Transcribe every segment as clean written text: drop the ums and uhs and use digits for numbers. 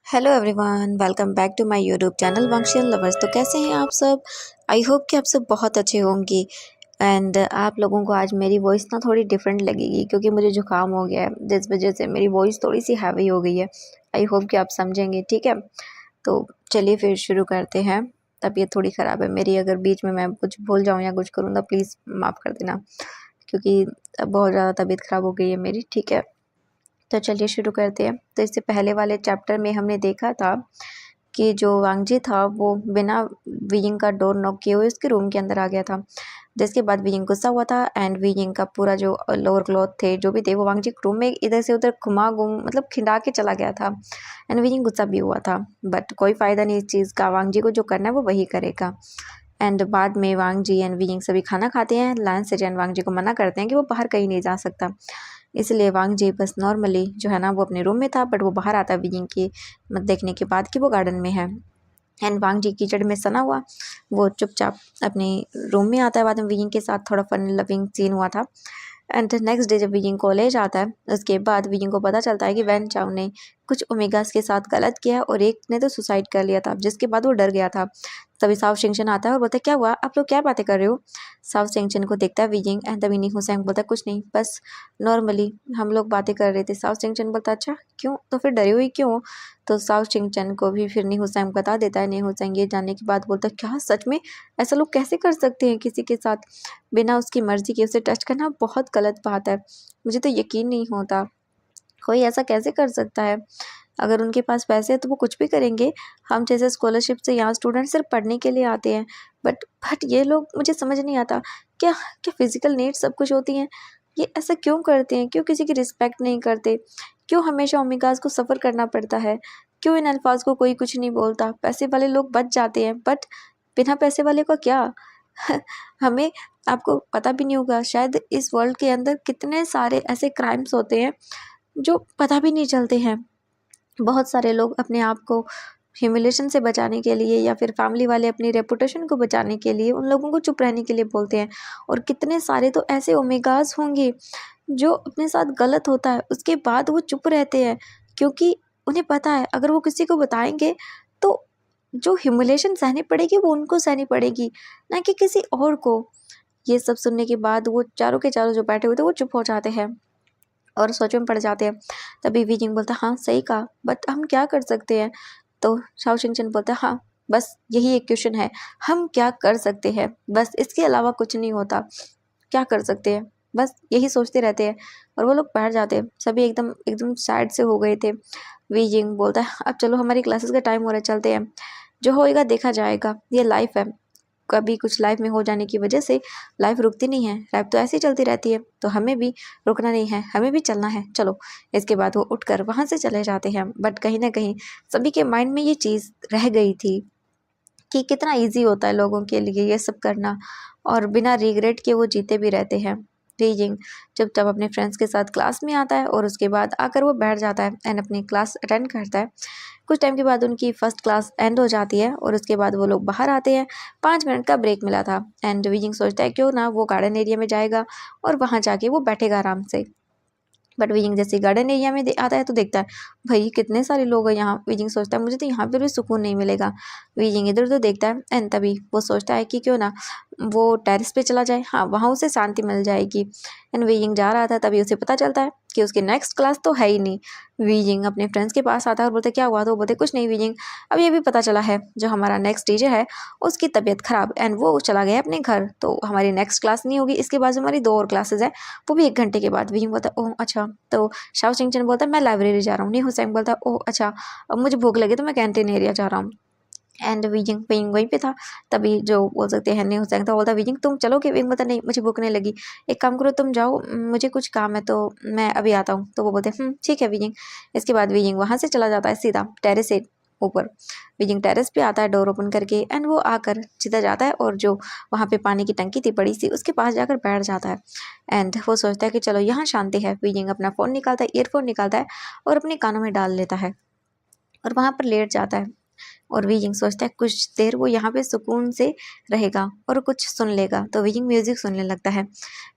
Hello everyone, welcome back to my YouTube channel Vanshian lovers. तो कैसे हैं आप सब? आई होप कि आप सब बहुत अच्छे होंगे। एंड आप लोगों को आज मेरी वॉइस ना थोड़ी डिफरेंट लगेगी क्योंकि मुझे जुकाम हो गया है, जिस वजह से मेरी वॉइस थोड़ी सी हैवी हो गई है। आई होप कि आप समझेंगे, ठीक है? तो चलिए फिर शुरू करते हैं। तबीयत थोड़ी ख़राब है मेरी, अगर बीच में मैं कुछ भूल जाऊँ या कुछ करूँ तो प्लीज़ माफ़ कर देना, क्योंकि बहुत ज़्यादा तबीयत ख़राब हो गई है मेरी, ठीक है? तो चलिए शुरू करते हैं। तो इससे पहले वाले चैप्टर में हमने देखा था कि जो वांगजी था वो बिना वीइंग का डोर नॉक किए हुए उसके रूम के अंदर आ गया था, जिसके बाद वीइंग गुस्सा हुआ था एंड वीइंग का पूरा जो लोअर क्लॉथ थे जो भी थे वो वांगजी के रूम में इधर से उधर घुमा घूम मतलब खिंडा के चला गया था। एंड वीइंग गुस्सा भी हुआ था, बट कोई फ़ायदा नहीं इस चीज़ का, वांगजी को जो करना है वो वही करेगा। एंड बाद में वांगजी एंड वीइंग सभी खाना खाते हैं। लैंस एंड वांगजी को मना करते हैं कि वो बाहर कहीं नहीं जा सकता, इसलिए वांगजी बस नॉर्मली जो है ना वो अपने रूम में था, बट वो बाहर आता है वीइंग की देखने के बाद कि वो गार्डन में है। एंड वांगजी कीचड़ में सना हुआ वो चुपचाप अपने रूम में आता है। बाद में वीइंग के साथ थोड़ा फन लविंग सीन हुआ था। एंड नेक्स्ट डे जब वीइंग कॉलेज आता है उसके बाद वीइंग को पता चलता है कि वैन चाओ ने कुछ ओमेगास के साथ गलत किया और एक ने तो सुसाइड कर लिया था, जिसके बाद वो डर गया था। तभी साव शिंगशन आता है और बोलता है क्या हुआ, आप लोग क्या बातें कर रहे हो? साव शिंगशन को देखता है वीइंग एंड तभी नी हुसैंग बोलता है कुछ नहीं, बस नॉर्मली हम लोग बातें कर रहे थे। साव शिंगशन बोलता है अच्छा क्यों, तो फिर डरी हुई क्यों? तो साव शिंगशन को भी फिर नी हुसैंग बता देता है। नी हुसैंग ये जानने के बाद बोलता है क्या सच में ऐसा लोग कैसे कर सकते हैं किसी के साथ बिना उसकी मर्जी के? उसे टच करना बहुत गलत बात है, मुझे तो यकीन नहीं होता कोई ऐसा कैसे कर सकता है। अगर उनके पास पैसे हैं तो वो कुछ भी करेंगे। हम जैसे स्कॉलरशिप से यहाँ स्टूडेंट सिर्फ पढ़ने के लिए आते हैं, बट ये लोग, मुझे समझ नहीं आता क्या क्या फिजिकल नीड्स सब कुछ होती हैं? ये ऐसा क्यों करते हैं? क्यों किसी की रिस्पेक्ट नहीं करते? क्यों हमेशा ओमेगास को सफ़र करना पड़ता है? क्यों इन अल्फाज को कोई कुछ नहीं बोलता? पैसे वाले लोग बच जाते हैं, बट बिना पैसे वाले का क्या? हमें, आपको पता भी नहीं होगा शायद इस वर्ल्ड के अंदर कितने सारे ऐसे क्राइम्स होते हैं जो पता भी नहीं चलते हैं। बहुत सारे लोग अपने आप को ह्यूमिलेशन से बचाने के लिए या फिर फैमिली वाले अपनी रेपुटेशन को बचाने के लिए उन लोगों को चुप रहने के लिए बोलते हैं, और कितने सारे तो ऐसे ओमेगास होंगे जो अपने साथ गलत होता है उसके बाद वो चुप रहते हैं, क्योंकि उन्हें पता है अगर वो किसी को बताएंगे तो जो ह्यूमिलेशन सहनी पड़ेगी वो उनको सहनी पड़ेगी, ना कि किसी और को। ये सब सुनने के बाद वो चारों के चारों जो बैठे हुए थे वो चुप हो जाते हैं और सोच में पड़ जाते हैं। तभी वीजिंग बोलता है हाँ सही कहा, बट हम क्या कर सकते हैं? तो शाओ शिंगचन बोलता है हाँ बस यही एक क्वेश्चन है, हम क्या कर सकते हैं, बस इसके अलावा कुछ नहीं होता। क्या कर सकते हैं, बस यही सोचते रहते हैं। और वो लोग बैठ जाते हैं, सभी एकदम एकदम सैड से हो गए थे। वीजिंग बोलता है अब चलो हमारी क्लासेस का टाइम हो रहा है, चलते हैं, जो होएगा देखा जाएगा, ये लाइफ है, कभी कुछ लाइफ में हो जाने की वजह से लाइफ रुकती नहीं है, लाइफ तो ऐसे ही चलती रहती है, तो हमें भी रुकना नहीं है, हमें भी चलना है, चलो। इसके बाद वो उठकर वहाँ से चले जाते हैं, बट कहीं ना कहीं सभी के माइंड में ये चीज़ रह गई थी कि कितना इजी होता है लोगों के लिए ये सब करना, और बिना रिग्रेट के वो जीते भी रहते हैं। रीजिंग जब अपने फ्रेंड्स के साथ क्लास में आता है और उसके बाद आकर वो बैठ जाता है एंड अपनी क्लास अटेंड करता है। कुछ टाइम के बाद उनकी फर्स्ट क्लास एंड हो जाती है और उसके बाद वो लोग बाहर आते हैं। 5 मिनट का ब्रेक मिला था एंड वीजिंग सोचता है क्यों ना वो गार्डन एरिया में जाएगा और वहाँ जाके वो बैठेगा आराम से। बट वीजिंग जैसे गार्डन एरिया में आता है तो देखता है भाई कितने सारे लोग हैं यहाँ। वीजिंग सोचता है मुझे तो यहाँ पर भी सुकून नहीं मिलेगा। वीजिंग इधर उधर देखता है एंड तभी वो सोचता है कि क्यों ना वो टेरेस पे चला जाए, हाँ वहाँ उसे शांति मिल जाएगी। एंड वीजिंग जा रहा था तभी उसे पता चलता है कि उसकी नेक्स्ट क्लास तो है ही नहीं। वीजिंग अपने फ्रेंड्स के पास आता है और बोलते क्या हुआ, तो वो बोलते कुछ नहीं वीजिंग, अब ये भी पता चला है जो हमारा नेक्स्ट टीचर है उसकी तबीयत ख़राब एंड वो चला गया अपने घर, तो हमारी नेक्स्ट क्लास नहीं होगी, इसके बाद हमारी 2 और क्लासेज है वो भी 1 घंटे के बाद। वीजिंग बोलता है ओह अच्छा। तो शाओ चिंगचन बोलता है मैं लाइब्रेरी जा रहा हूँ। नी हुसैन बोलता है ओह अच्छा, अब मुझे भूख लगी तो मैं कैंटीन एरिया जा रहा हूँ। एंड वीजिंग विंग वहीं पे था। तभी जो बोल सकते हैं नी हुसैन था, बोलता वीजिंग तुम चलोगे? विंग बोलता नहीं मुझे भूख नहीं लगी, एक काम करो तुम जाओ, मुझे कुछ काम है तो मैं अभी आता हूँ। तो वो बोलते हैं ठीक है वीजिंग। इसके बाद वीजिंग वहाँ से चला जाता है सीधा टेरेस से ऊपर। वीजिंग टेरेस पे आता है डोर ओपन करके एंड वो आकर सीधा जाता है और जो वहाँ पे पानी की टंकी थी बड़ी सी उसके पास जाकर बैठ जाता है। एंड वो सोचता है कि चलो यहाँ शांति है। वीजिंग अपना फ़ोन निकालता है, ईयरफोन निकालता है और अपने कानों में डाल लेता है और वहाँ पर लेट जाता है। और वीजिंग सोचता है कुछ देर वो यहाँ पे सुकून से रहेगा और कुछ सुन लेगा, तो वीजिंग म्यूजिक सुनने लगता है।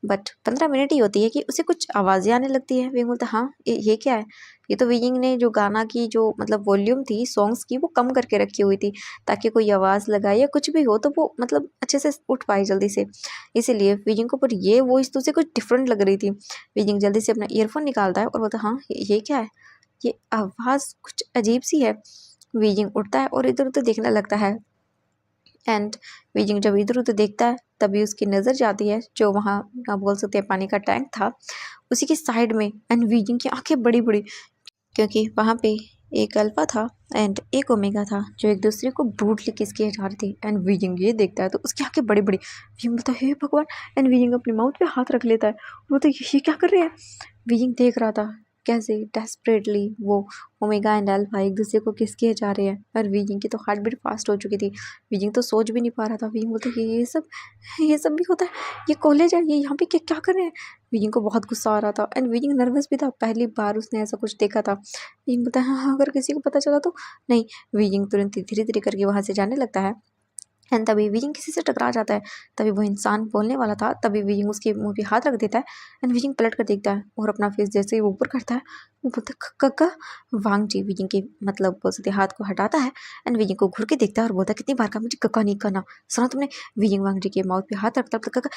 बट 15 मिनट ही होती है कि उसे कुछ आवाज़ें आने लगती है। वीजिंग बोलता है हाँ ये क्या है? ये तो वीजिंग ने जो गाना की जो मतलब वॉल्यूम थी सॉन्ग्स की वो कम करके रखी हुई थी ताकि कोई आवाज़ लगाए या कुछ भी हो तो वो मतलब अच्छे से उठ पाए जल्दी से, इसीलिए वीजिंग को। पर ये वॉइस तो उसे कुछ डिफरेंट लग रही थी। वीजिंग जल्दी से अपना ईयरफोन निकालता है और बोलता है हाँ ये क्या है, ये आवाज़ कुछ अजीब सी है। वीजिंग उठता है और इधर उधर देखने लगता है एंड वीजिंग जब इधर उधर देखता है तभी उसकी नज़र जाती है जो वहाँ आप बोल सकते हैं पानी का टैंक था उसी के साइड में। एंड वीजिंग की आंखें बड़ी बड़ी, क्योंकि वहाँ पे एक अल्फा था एंड एक ओमेगा था जो एक दूसरे को ब्रूटली किस किए जा रहे थे। एंड वीजिंग ये देखता है तो उसकी आंखें बड़ी बड़ी, वीजिंग बोलता है हे भगवान। एंड वीजिंग अपने माउथ पे हाथ रख लेता है, वो तो ये क्या कर रहे हैं। वीजिंग देख रहा था कैसे डेस्परेटली वो ओमेगा एंड अल्फा एक दूसरे को किस किए जा रहे हैं। और वीजिंग की तो हार्ट बीट फास्ट हो चुकी थी, वीजिंग तो सोच भी नहीं पा रहा था। वीजिंग बोलता है ये सब भी होता है, ये कॉलेज है, ये यहाँ पे क्या क्या कर रहे हैं। वीजिंग को बहुत गुस्सा आ रहा था एंड वीजिंग नर्वस भी था, पहली बार उसने ऐसा कुछ देखा था। वीजिंग बोलता है हाँ अगर किसी को पता चला तो नहीं। वीजिंग तुरंत धीरे धीरे करके वहाँ से जाने लगता है एंड तभी वीजिंग किसी से टकरा जाता है। तभी वो इंसान बोलने वाला था, तभी वीजिंग उसके मुंह पे हाथ रख देता है एंड वीजिंग पलट कर देखता है और अपना फेस जैसे ही वो ऊपर करता है वो बोलता है कक्का। वांग जी वीजिंग के मतलब बोल सकते हाथ को हटाता है एंड वीजिंग को घूर के देखता है और बोलता है कितनी बार का मुझे कक्का नहीं करना, सुना तुमने। वीजिंग वांग जी के माउथ पे हाथ रखता है, कक्का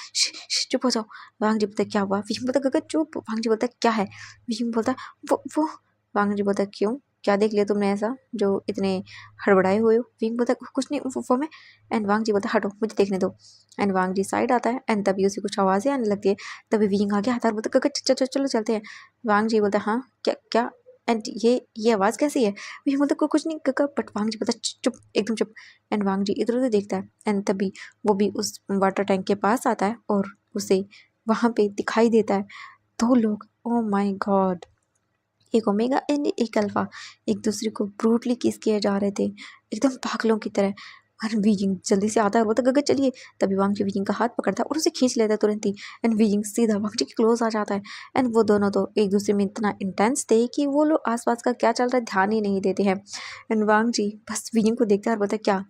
चुप हो जाओ। वांग जी बोलता है क्या हुआ, वीजिंग बोलता है कक्का चुप। वांग जी बोलता है क्या है, वीजिंग बोलता है वो वांग जी बोलता है क्यों, क्या देख लिया तुमने ऐसा जो इतने हड़बड़ाए हुए हो। वीजिंग बोलता है कुछ नहीं वो मैं। एंड वांग जी बोलता है हटो मुझे देखने दो। एंड वांग जी साइड आता है एंड तभी उसे कुछ आवाज़ें आने लगती है। तभी वीजिंग आगे आता है और बोलता है चलो चलो चलते हैं। वांग जी बोलता है हाँ क्या क्या एंड ये आवाज़ कैसी है। वीजिंग बोलता है कुछ नहीं काका। बट वांग जी बोलता है चुप एकदम चुप। एंड वांग जी इधर उधर देखता है एंड तभी वो भी उस वाटर टैंक के पास आता है और उसे वहाँ पे दिखाई देता है दो लोग। ओ माई गॉड, एक ओमेगा एंड एक अल्फा एक दूसरे को ब्रूटली किस किए जा रहे थे एकदम पागलों की तरह। और वीजिंग जल्दी से आता है, वो तो गगन चलिए। तभी वांग जी वीजिंग का हाथ पकड़ता है और उसे खींच लेता है तुरंत ही एंड वीजिंग सीधा वांग जी के क्लोज आ जाता है। एंड वो दोनों तो एक दूसरे में इतना इंटेंस थे कि वो लोग आसपास का क्या चल रहा है ध्यान ही नहीं देते हैं। एंड वांग जी बस वीजिंग को देखता है और बोलता है क्या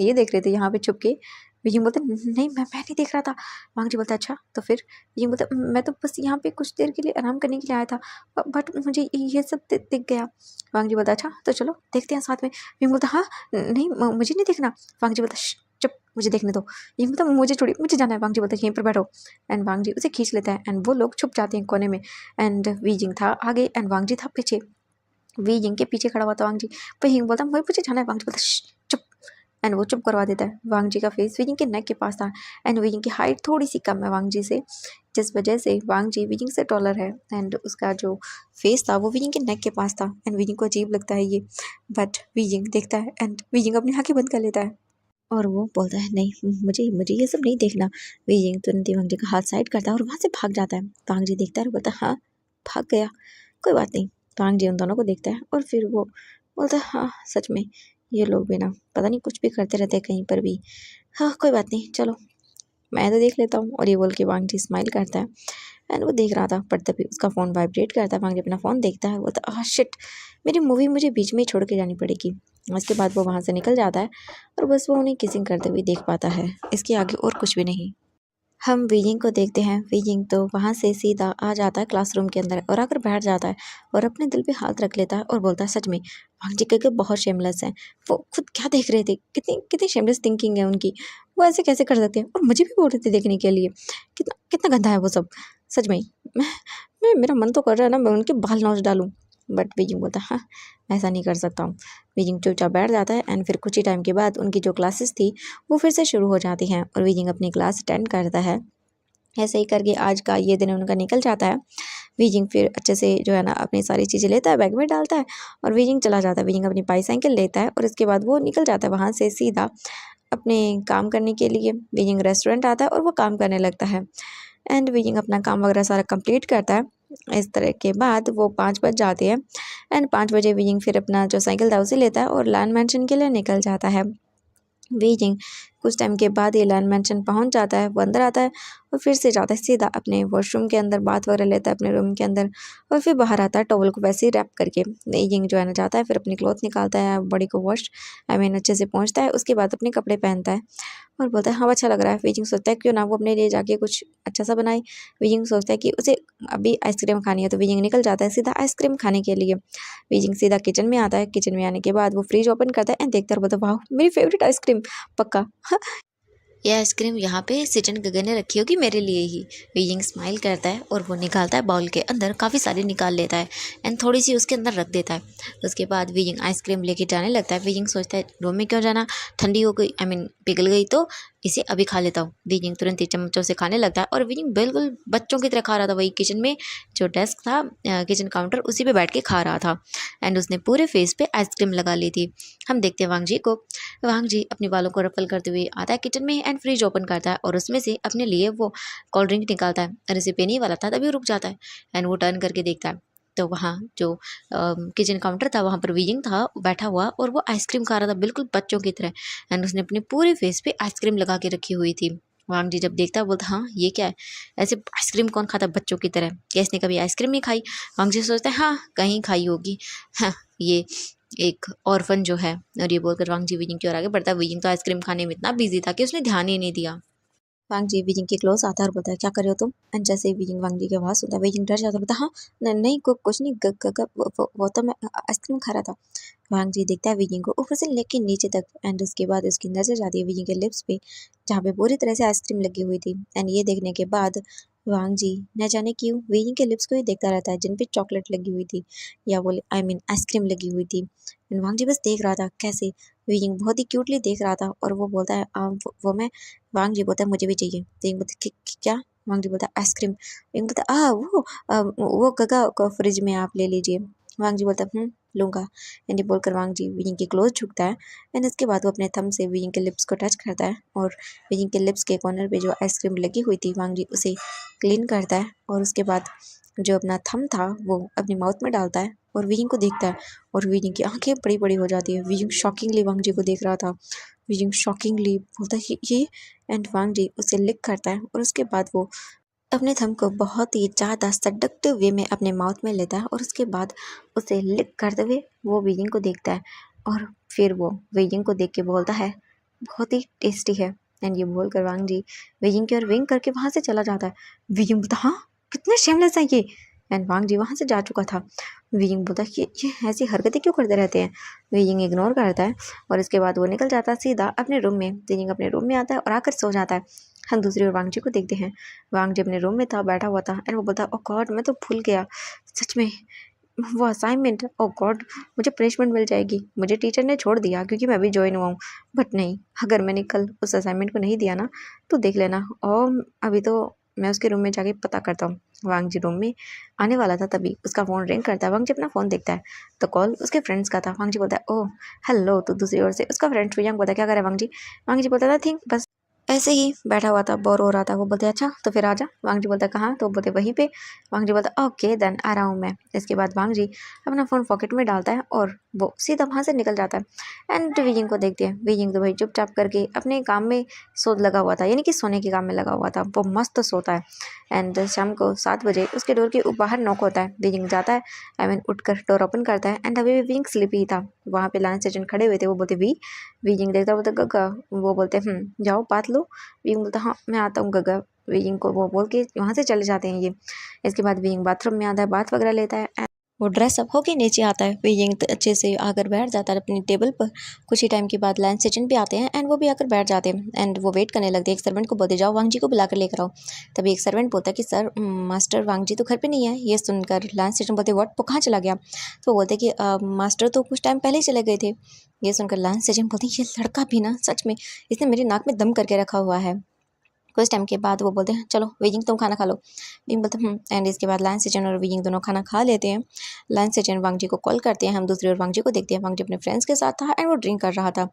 ये देख रहे थे यहाँ पे छुप के। वीजिंग बोलता नहीं मैं नहीं देख रहा था। वांग जी बोलता अच्छा तो फिर। वीजिंग बोलता मैं तो बस यहाँ पे कुछ देर के लिए आराम करने के लिए आया था बट मुझे ये सब दिख गया। वांग जी बोलता अच्छा तो चलो देखते हैं साथ में। वीजिंग बोलता हाँ नहीं मुझे नहीं देखना। वांग जी बोलता चुप मुझे देखने दो। ये मतलब मुझे छोड़ी मुझे जाना है। वांग जी बोलता यहीं पर बैठो एंड वांग जी उसे खींच लेता है एंड वो लोग छुप जाते हैं कोने में। एंड वीजिंग था आगे एंड वांग जी था पीछे। वीजिंग के पीछे खड़ा हुआ था वांग जी, वही बोलता मुझे जाना है। वांग जी बोलता चुप एंड वो चुप करवा देता है। वांग जी का फेस वीजिंग के नेक के पास था एंड वीजिंग की हाइट थोड़ी सी कम है वांग जी से, जिस वजह से वांग जी वीजिंग से टॉलर है एंड उसका जो फेस था वो वीजिंग के नेक के पास था एंड वीजिंग को अजीब लगता है ये। बट वीजिंग देखता है एंड वीजिंग अपनी आंखें बंद कर लेता है और वो बोलता है नहीं मुझे मुझे ये सब नहीं देखना। वीजिंग तुरंत ही वांग जी का हाथ साइड करता है और वहाँ से भाग जाता है। वांग जी देखता है और बोलता है हाँ भाग गया कोई बात नहीं। वांग जी उन दोनों को देखता है और फिर वो बोलता है हाँ सच में ये लोग भी ना पता नहीं कुछ भी करते रहते हैं कहीं पर भी। हाँ कोई बात नहीं चलो मैं तो देख लेता हूँ। और ये बोल के वांग जी स्माइल करता है एंड वो देख रहा था बट तभी उसका फ़ोन वाइब्रेट करता है। वांग जी अपना फ़ोन देखता है, बोलता आह शिट मेरी मूवी मुझे बीच में ही छोड़ के जानी पड़ेगी। उसके बाद वो वहाँ से निकल जाता है और बस वो उन्हें किसिंग करते हुए देख पाता है, इसके आगे और कुछ भी नहीं। हम वीजिंग को देखते हैं। वीजिंग तो वहाँ से सीधा आ जाता है क्लासरूम के अंदर और आकर बैठ जाता है और अपने दिल पे हाथ रख लेता है और बोलता है सच में वांग जी के बहुत शेमलेस हैं। वो खुद क्या देख रहे थे, कितनी कितनी शेमलेस थिंकिंग है उनकी, वो ऐसे कैसे कर सकते हैं और मुझे भी बोल रहे थे देखने के लिए। कितना कितना गंदा है वो सब सच में। मेरा मन तो कर रहा है ना मैं उनके बाल नोच डालूँ। बट वीजिंग बोलता है हाँ ऐसा नहीं कर सकता हूँ। वीजिंग चुपचाप बैठ जाता है एंड फिर कुछ ही टाइम के बाद उनकी जो क्लासेस थी वो फिर से शुरू हो जाती हैं और वीजिंग अपनी क्लास अटेंड करता है। ऐसे ही करके आज का ये दिन उनका निकल जाता है। वीजिंग फिर अच्छे से जो है ना अपनी सारी चीज़ें लेता है बैग में डालता है और वीजिंग चला जाता है। वीजिंग अपनी बाईसाइकिल लेता है और इसके बाद वो निकल जाता है वहाँ से सीधा अपने काम करने के लिए। वीजिंग रेस्टोरेंट आता है और वो काम करने लगता है एंड वीजिंग अपना काम वगैरह सारा कंप्लीट करता है। इस तरह के बाद वो 5 बज जाते हैं एंड 5 बजे वीजिंग फिर अपना जो साइकिल था उसे लेता है और लैंड मेंशन के लिए निकल जाता है। वीजिंग कुछ टाइम के बाद ये लाइन मेंशन पहुंच जाता है, वो अंदर आता है और फिर से जाता है सीधा अपने वॉशरूम के अंदर, बात वगैरह लेता है अपने रूम के अंदर और फिर बाहर आता है टॉवल को वैसे ही रैप करके। यिंग जो है ना जाता है, फिर अपनी क्लॉथ निकालता है, बॉडी को वॉश अच्छे से पहुँचता है, उसके बाद अपने कपड़े पहनता है और बोलता है हाँ अच्छा लग रहा है। वीजिंग सोचता है क्यों ना वो अपने लिए जाके कुछ अच्छा सा बनाए। वीजिंग सोचता है कि उसे अभी आइसक्रीम खानी है, तो वीजिंग निकल जाता है सीधा आइसक्रीम खाने के लिए। वीजिंग सीधा किचन में आता है, किचन में आने के बाद वो फ्रिज ओपन करता है एंड देखता है, बोलता है वाह मेरी फेवरेट आइसक्रीम पक्का। ये आइसक्रीम यहाँ पे सिजन गगन ने रखी होगी मेरे लिए ही। वीजिंग स्माइल करता है और वो निकालता है बाउल के अंदर, काफ़ी सारी निकाल लेता है एंड थोड़ी सी उसके अंदर रख देता है। उसके बाद वीजिंग आइसक्रीम लेके जाने लगता है। वीजिंग सोचता है रूम में क्यों जाना, ठंडी हो गई, पिघल गई तो इसे अभी खा लेता हूँ। वीजिंग तुरंत ही चम्मचों से खाने लगता है और वीजिंग बिल्कुल बच्चों की तरह खा रहा था। वही किचन में जो डेस्क था, किचन काउंटर, उसी पे बैठ के खा रहा था एंड उसने पूरे फेस पे आइसक्रीम लगा ली थी। हम देखते हैं वांग जी को। वांग जी अपने बालों को रफल करते हुए आता है किचन में एंड फ्रिज ओपन करता है और उसमें से अपने लिए वो कोल्ड ड्रिंक निकालता है और इसे पीने ही वाला था तभी रुक जाता है एंड वो टर्न करके देखता है तो वहाँ जो किचन काउंटर था वहाँ पर वीजिंग था बैठा हुआ और वो आइसक्रीम खा रहा था बिल्कुल बच्चों की तरह एंड उसने अपने पूरे फेस पे आइसक्रीम लगा के रखी हुई थी। वांग जी जब देखता है बोलता हाँ ये क्या है, ऐसे आइसक्रीम कौन खाता बच्चों की तरह, क्या इसने कभी आइसक्रीम नहीं खाई। वांग जी सोचता है हाँ कहीं खाई होगी, हाँ ये एक ऑर्फन जो है। और ये बोलकर वांग जी वीजिंग की ओर आगे बढ़ता है। वीजिंग तो आइसक्रीम खाने में इतना बिजी था कि उसने ध्यान ही नहीं दिया। वांग जी वीजिंग के क्लोज आता है और बोलता है क्या कर रहे हो तुम। एंड जैसे ही वीजिंग वांग जी की आवाज़ सुनता है वीजिंग डर जाता है, बोलता हाँ नहीं कुछ नहीं, वो तो मैं आइसक्रीम खा रहा था। वांग जी देखता है वीजिंग को ऊपर से लेके नीचे तक एंड उसके बाद उसकी नजर जाती है वीजिंग के लिप्स पे जहाँ पे पूरी तरह से आइसक्रीम लगी हुई थी। एंड ये देखने के बाद वांग जी न जाने क्यों वीजिंग के लिप्स को ही देखता रहता है जिन पे चॉकलेट लगी हुई थी या बोले आइसक्रीम लगी हुई थी। एंड वांग जी बस देख रहा था कैसे वीजिंग बहुत ही क्यूटली देख रहा था और वो बोलता है वो मैं। वांग जी बोलता है मुझे भी चाहिए। तो बोलता है क्या। वांग जी बोलता है आइसक्रीम। बोलता है वो गगा को फ्रिज में आप ले लीजिए। वांग जी बोलता है लूँगा। एंड ये बोलकर वांग जी वीजिंग के क्लोज झुकता है एंड इसके बाद वो अपने थंब से वीजिंग के लिप्स को टच करता है और वीजिंग के लिप्स के कॉर्नर पे जो आइसक्रीम लगी हुई थी वांग जी उसे क्लीन करता है और उसके बाद जो अपना थंब था वो अपनी माउथ में डालता है और वीजिंग को देखता है और वीजिंग की आंखें बड़ी बड़ी हो जाती है। वीजिंग शॉकिंगली वांग जी को देख रहा था। वीजिंग शॉकिंगली बोलता है ये एंड वांग जी उसे लिक करता है और उसके बाद वो अपने थंब को बहुत ही ज़्यादा सेडक्टिव वे में अपने माउथ में लेता है और उसके बाद उसे लिक करते हुए वो वीजिंग को देखता है और फिर वो वीजिंग को देख के बोलता है बहुत ही टेस्टी है। एंड ये बोलकर वांग जी वीजिंग की ओर विंक करके वहाँ से चला जाता है। वीजिंग बोलता हाँ कितने शेमलेस है ये। एंड वांग जी वहाँ से जा चुका था। वीजिंग बोलता है ये ऐसी हरकतें क्यों करते रहते हैं। वीजिंग इग्नोर करता है और इसके बाद वो निकल जाता है सीधा अपने रूम में। वीजिंग अपने रूम में आता है और आकर सो जाता है। हम दूसरी ओर वांग जी को देखते हैं। वांग जी अपने रूम में था, बैठा हुआ था एंड वो बोलता है ओह गॉड मैं तो भूल गया सच में वो असाइनमेंट। ओह गॉड मुझे पनिशमेंट मिल जाएगी, मुझे टीचर ने छोड़ दिया क्योंकि मैं अभी ज्वाइन हुआ हूँ। बट नहीं, अगर मैंने कल उस असाइनमेंट को नहीं दिया ना तो देख लेना। और अभी तो मैं उसके रूम में जाके पता करता हूँ। वांग जी रूम में आने वाला था तभी उसका फ़ोन रिंग करता है। वांग जी अपना फ़ोन देखता है तो कॉल उसके फ्रेंड्स का था। वांग जी बोलता है ओह हेलो। तो दूसरी ओर से उसका फ्रेंड शुयांग बोलता है क्या करे वांग जी। वांग जी बोलता था थिंक बस ऐसे ही बैठा हुआ था, बोर हो रहा था। वो बोलते अच्छा तो फिर आजा। वांग जी बोलता कहाँ, तो बोलते वहीं पे। वांग जी बोलता ओके देन आ रहा हूँ मैं। इसके बाद वांग जी अपना फ़ोन पॉकेट में डालता है और वो सीधा वहाँ से निकल जाता है। एंड वीजिंग को देखते हैं। वीजिंग तो भाई चुपचाप करके अपने काम में सोच लगा हुआ था, यानी कि सोने के काम में लगा हुआ था। वो मस्त सोता है एंड शाम को 7 बजे उसके डोर के बाहर नॉक होता है। वीजिंग जाता है, उठकर डोर ओपन करता है एंड अभी भी वीजिंग स्लीपी ही था। वहाँ पे लाइन सेजन खड़े हुए थे। वो बोलते वीजिंग देखता बोलते गग्गा। वो बोलते जाओ बात लो। वीजिंग बोलता हाँ मैं आता हूँ गग्गा। वीजिंग को वो बोल के वहाँ से चले जाते हैं ये। इसके बाद वीजिंग बाथरूम में आता है, बात वगैरह लेता है। वो ड्रेस अप होके नीचे आता है। वीजिंग अच्छे से आकर बैठ जाता है अपनी टेबल पर। कुछ ही टाइम के बाद लाइन सेजन भी आते हैं एंड वो भी आकर बैठ जाते हैं एंड वो वेट करने लगते हैं। एक सर्वेंट को बोलते जाओ वांग जी को बुला कर लेकर आओ। तभी एक सर्वेंट बोलता है कि सर मास्टर वांग जी तो घर पे नहीं है। ये सुनकर लाइन सेजन बोलते व्हाट, वो कहाँ चला गया। तो वो बोलते कि मास्टर तो कुछ टाइम पहले ही चले गए थे। ये सुनकर लाइन सेजन बोलते ये लड़का भी ना सच में, इसने मेरी नाक में दम करके रखा हुआ है। कुछ टाइम के बाद वो बोलते हैं चलो वीजिंग तुम खाना खा लो। वीजिंग बोलते एंड इसके बाद लाइन सेजन और वीजिंग दोनों खाना खा लेते हैं। लाइन सेजन वांग जी को कॉल करते हैं। हम दूसरी ओर वांग जी को देखते हैं। वांग जी अपने फ्रेंड्स के साथ था एंड वो ड्रिंक कर रहा था।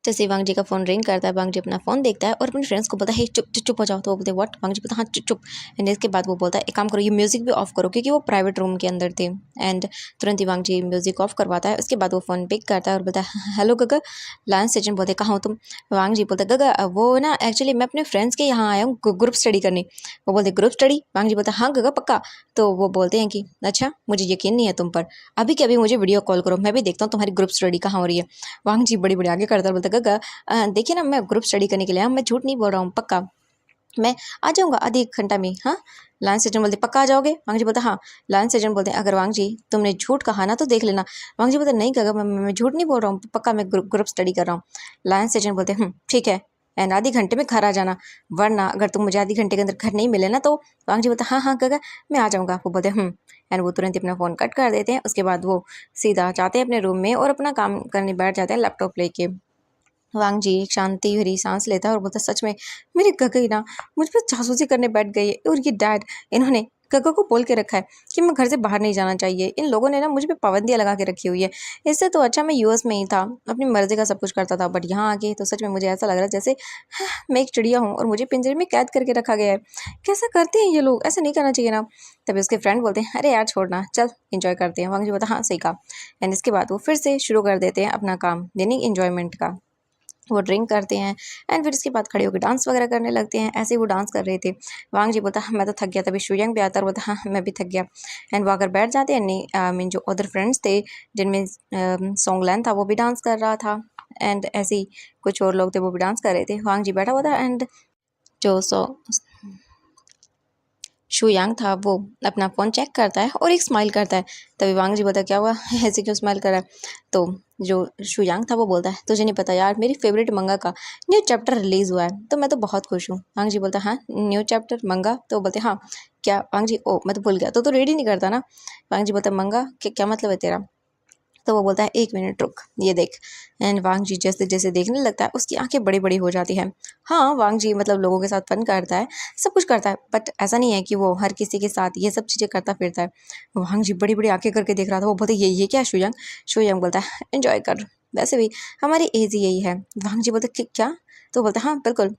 जैसे ही वांग जी का फ़ोन रिंग करता है, वांग जी अपना फ़ोन देखता है और अपने फ्रेंड्स को बोलता है, हे चुप चुप चुप हो जाओ। तो वो बोलते हैं व्हाट? वांग जी बोलता है, हाँ चुप। एंड इसके बाद वो बोलता है, एक काम करो, ये म्यूज़िक भी ऑफ करो, क्योंकि वो प्राइवेट रूम के अंदर थे। एंड तुरंत ही वांग जी म्यूज़िक ऑफ करवाता है। उसके बाद वो फ़ोन पिक करता है और बोलता है, हेलो गगा। लांस सेजन बोलते, कहाँ हो तुम? वांग जी बोलता है, गगा वो ना एक्चुअली मैं अपने फ्रेंड्स के यहाँ आया हूँ ग्रुप स्टडी करने। वो बोलते, ग्रुप स्टडी? वांग जी बोलता है, हाँ गगा पक्का। तो वो बोलते हैं कि अच्छा, मुझे यकीन नहीं है तुम पर, अभी के अभी मुझे वीडियो कॉल करो, मैं भी देखता हूँ तुम्हारी ग्रुप स्टडी कहाँ हो रही है। वांग जी बड़ी बड़ी आगे करता है, बोलता है, गगा देखिए ना, मैं ग्रुप स्टडी करने के लिए आया, मैं झूठ नहीं बोल रहा हूँ, पक्का मैं आ जाऊँगा आधे एक घंटा में। हाँ, लांस सेजन बोलते, पक्का आ जाओगे? वांग जी बोलता, हाँ। लांस सेजन बोलते, अगर वांग जी तुमने झूठ कहा ना तो देख लेना। वांग जी बोलते, नहीं गगा, मैं झूठ नहीं बोल रहा हूँ, पक्का मैं ग्रुप स्टडी कर रहा हूँ। लांस सेजन बोलते, ठीक है, एंड आधे घंटे में घर आ जाना, वरना अगर तुम मुझे आधे घंटे के अंदर घर नहीं मिले ना तो। वांग जी बोलता, हाँ हाँ गगा, मैं आ जाऊँगा। वो बोलते, एंड वो तुरंत ही अपना फ़ोन कट कर देते हैं। उसके बाद वो सीधा जाते हैं अपने रूम में और अपना काम करने बैठ जाते हैं लैपटॉप लेके। वांग जी एक शांति भरी सांस लेता है और बोलता है, सच में मेरी गगई ना मुझ पर जासूसी करने बैठ गई है, और ये डैड इन्होंने गगा को बोल के रखा है कि मैं घर से बाहर नहीं जाना चाहिए। इन लोगों ने ना मुझ पे पाबंदियां लगा के रखी हुई है। इससे तो अच्छा मैं यूएस में ही था, अपनी मर्जी का सब कुछ करता था, बट यहाँ आके तो सच में मुझे ऐसा लग रहा है जैसे मैं एक चिड़िया हूँ और मुझे पिंजरे में कैद करके रखा गया है। कैसा करते हैं ये लोग, ऐसा नहीं करना चाहिए ना। तभी उसके फ्रेंड बोलते हैं, अरे यार छोड़ना, चल इंजॉय करते हैं। वांग जी बोलता, हाँ सही कहा। एंड इसके बाद वो फिर से शुरू कर देते हैं अपना काम, यानी इंजॉयमेंट का। वो ड्रिंक करते हैं एंड फिर इसके बाद खड़े होकर डांस वगैरह करने लगते हैं। ऐसे ही वो डांस कर रहे थे। वांग जी बोलता, मैं तो थक गया। तभी शुयंग भी आता है और बोलता, हाँ मैं भी थक गया। एंड वो आकर बैठ जाते हैं। नहीं आई मीन जो अदर फ्रेंड्स थे जिनमें सोंगलैन था वो भी डांस कर रहा था। एंड ऐसे ही कुछ और लोग थे वो भी डांस कर रहे थे। वांग जी बैठा हुआ था एंड जो शुयांग था वो अपना फ़ोन चेक करता है और एक स्माइल करता है। तभी वांग जी बोलता, क्या हुआ, ऐसे क्यों स्माइल कर रहा है? तो जो शुयांग था वो बोलता है, तुझे नहीं पता यार, मेरी फेवरेट मंगा का न्यू चैप्टर रिलीज़ हुआ है, तो मैं तो बहुत खुश हूँ। वांग जी बोलता, हाँ न्यू चैप्टर मंगा? तो बोलते, हाँ। क्या? वांग जी, ओ मैं तो भूल गया, तो रीड ही नहीं करता ना। वांग जी बोलता, मंगा क्या मतलब है तेरा? तो वो बोलता है, एक मिनट रुक, ये देख। एंड वांग जी जैसे जैसे देखने लगता है उसकी आंखें बड़ी बड़ी हो जाती हैं। हाँ, वांग जी मतलब लोगों के साथ फन करता है, सब कुछ करता है, बट ऐसा नहीं है कि वो हर किसी के साथ ये सब चीज़ें करता फिरता है। वांग जी बड़ी बड़ी आंखें करके देख रहा था। वो बोलते, ये क्या शुयंग? शुयंग बोलता है, एंजॉय कर, वैसे भी हमारी एज ही यही है। वांग जी बोलते, क्या? तो बोलता, हाँ बिल्कुल,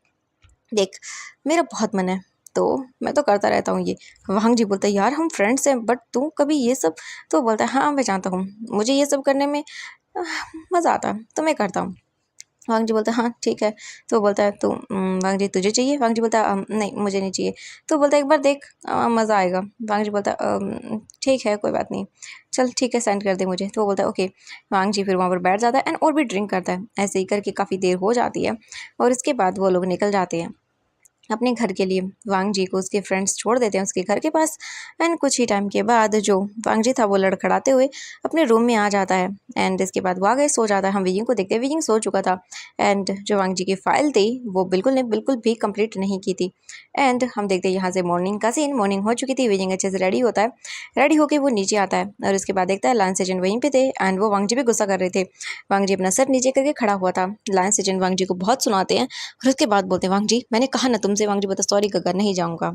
देख मेरा बहुत मन है तो मैं तो करता रहता हूँ ये। वांग जी बोलता है, यार हम फ्रेंड्स हैं, बट तू कभी ये सब? तो बोलता है, हाँ मैं जानता हूँ, मुझे ये सब करने में मज़ा आता है तो मैं करता हूँ। वांग जी बोलता है, हाँ ठीक है। तो बोलता है, तो वांग जी तुझे चाहिए? वांग जी बोलता है, नहीं मुझे नहीं चाहिए। तो बोलता है, एक बार देख, मज़ा आएगा। वांग जी बोलता है, ठीक है कोई बात नहीं, चल ठीक है सेंड कर दे मुझे। तो वो बोलता है, ओके। वांग जी फिर वहाँ पर बैठ जाता है एंड और भी ड्रिंक करता है। ऐसे ही करके काफ़ी देर हो जाती है और इसके बाद वो लोग निकल जाते हैं अपने घर के लिए। वांग जी को उसके फ्रेंड्स छोड़ देते हैं उसके घर के पास। एंड कुछ ही टाइम के बाद जो वांग जी था वो लड़खड़ाते हुए अपने रूम में आ जाता है। एंड इसके बाद वो आगे सो जाता है। हम वियिंग को देखते हैं, वियिंग सो चुका था एंड जो वांग जी की फाइल थी वो बिल्कुल भी कंप्लीट नहीं की थी। एंड हम देखते हैं यहाँ से मॉर्निंग का सीन। मॉर्निंग हो चुकी थी, वियिंग अच्छे से रेडी होता है, रेडी होकर वो नीचे आता है और उसके बाद देखता है लांस सेजन वहीं पे थे एंड वो वांग जी पे गुस्सा कर रहे थे। वांग जी अपना सर नीचे करके खड़ा हुआ था। लांस सेजन वांग जी को बहुत सुनाते हैं और उसके बाद बोलते हैं, वांग जी मैंने कहा ना तुमसे। वांग जी बोलता, सॉरी गगा नहीं जाऊँगा।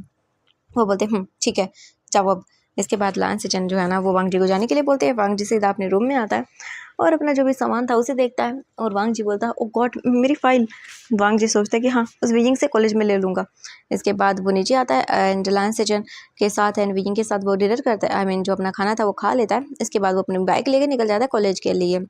वो बोलते, ठीक है जाओ अब। इसके बाद लांस सेजन जो है ना वो वांग जी को जाने के लिए बोलते हैं। वांग जी सीधा अपने रूम में आता है और अपना जो भी सामान था उसे देखता है और वांग जी बोलता है, ओ गॉड मेरी फाइल। वांग जी सोचता है कि हाँ उस वियिंग से कॉलेज में ले लूँगा। इसके बाद वो नीचे आता है एंड लांस सेजन के साथ एंड वियिंग के साथ वो डिनर करता है। आई मीन जो अपना खाना था वो खा लेता है। इसके बाद वो अपनी बाइक लेके निकल जाता है कॉलेज के लिए।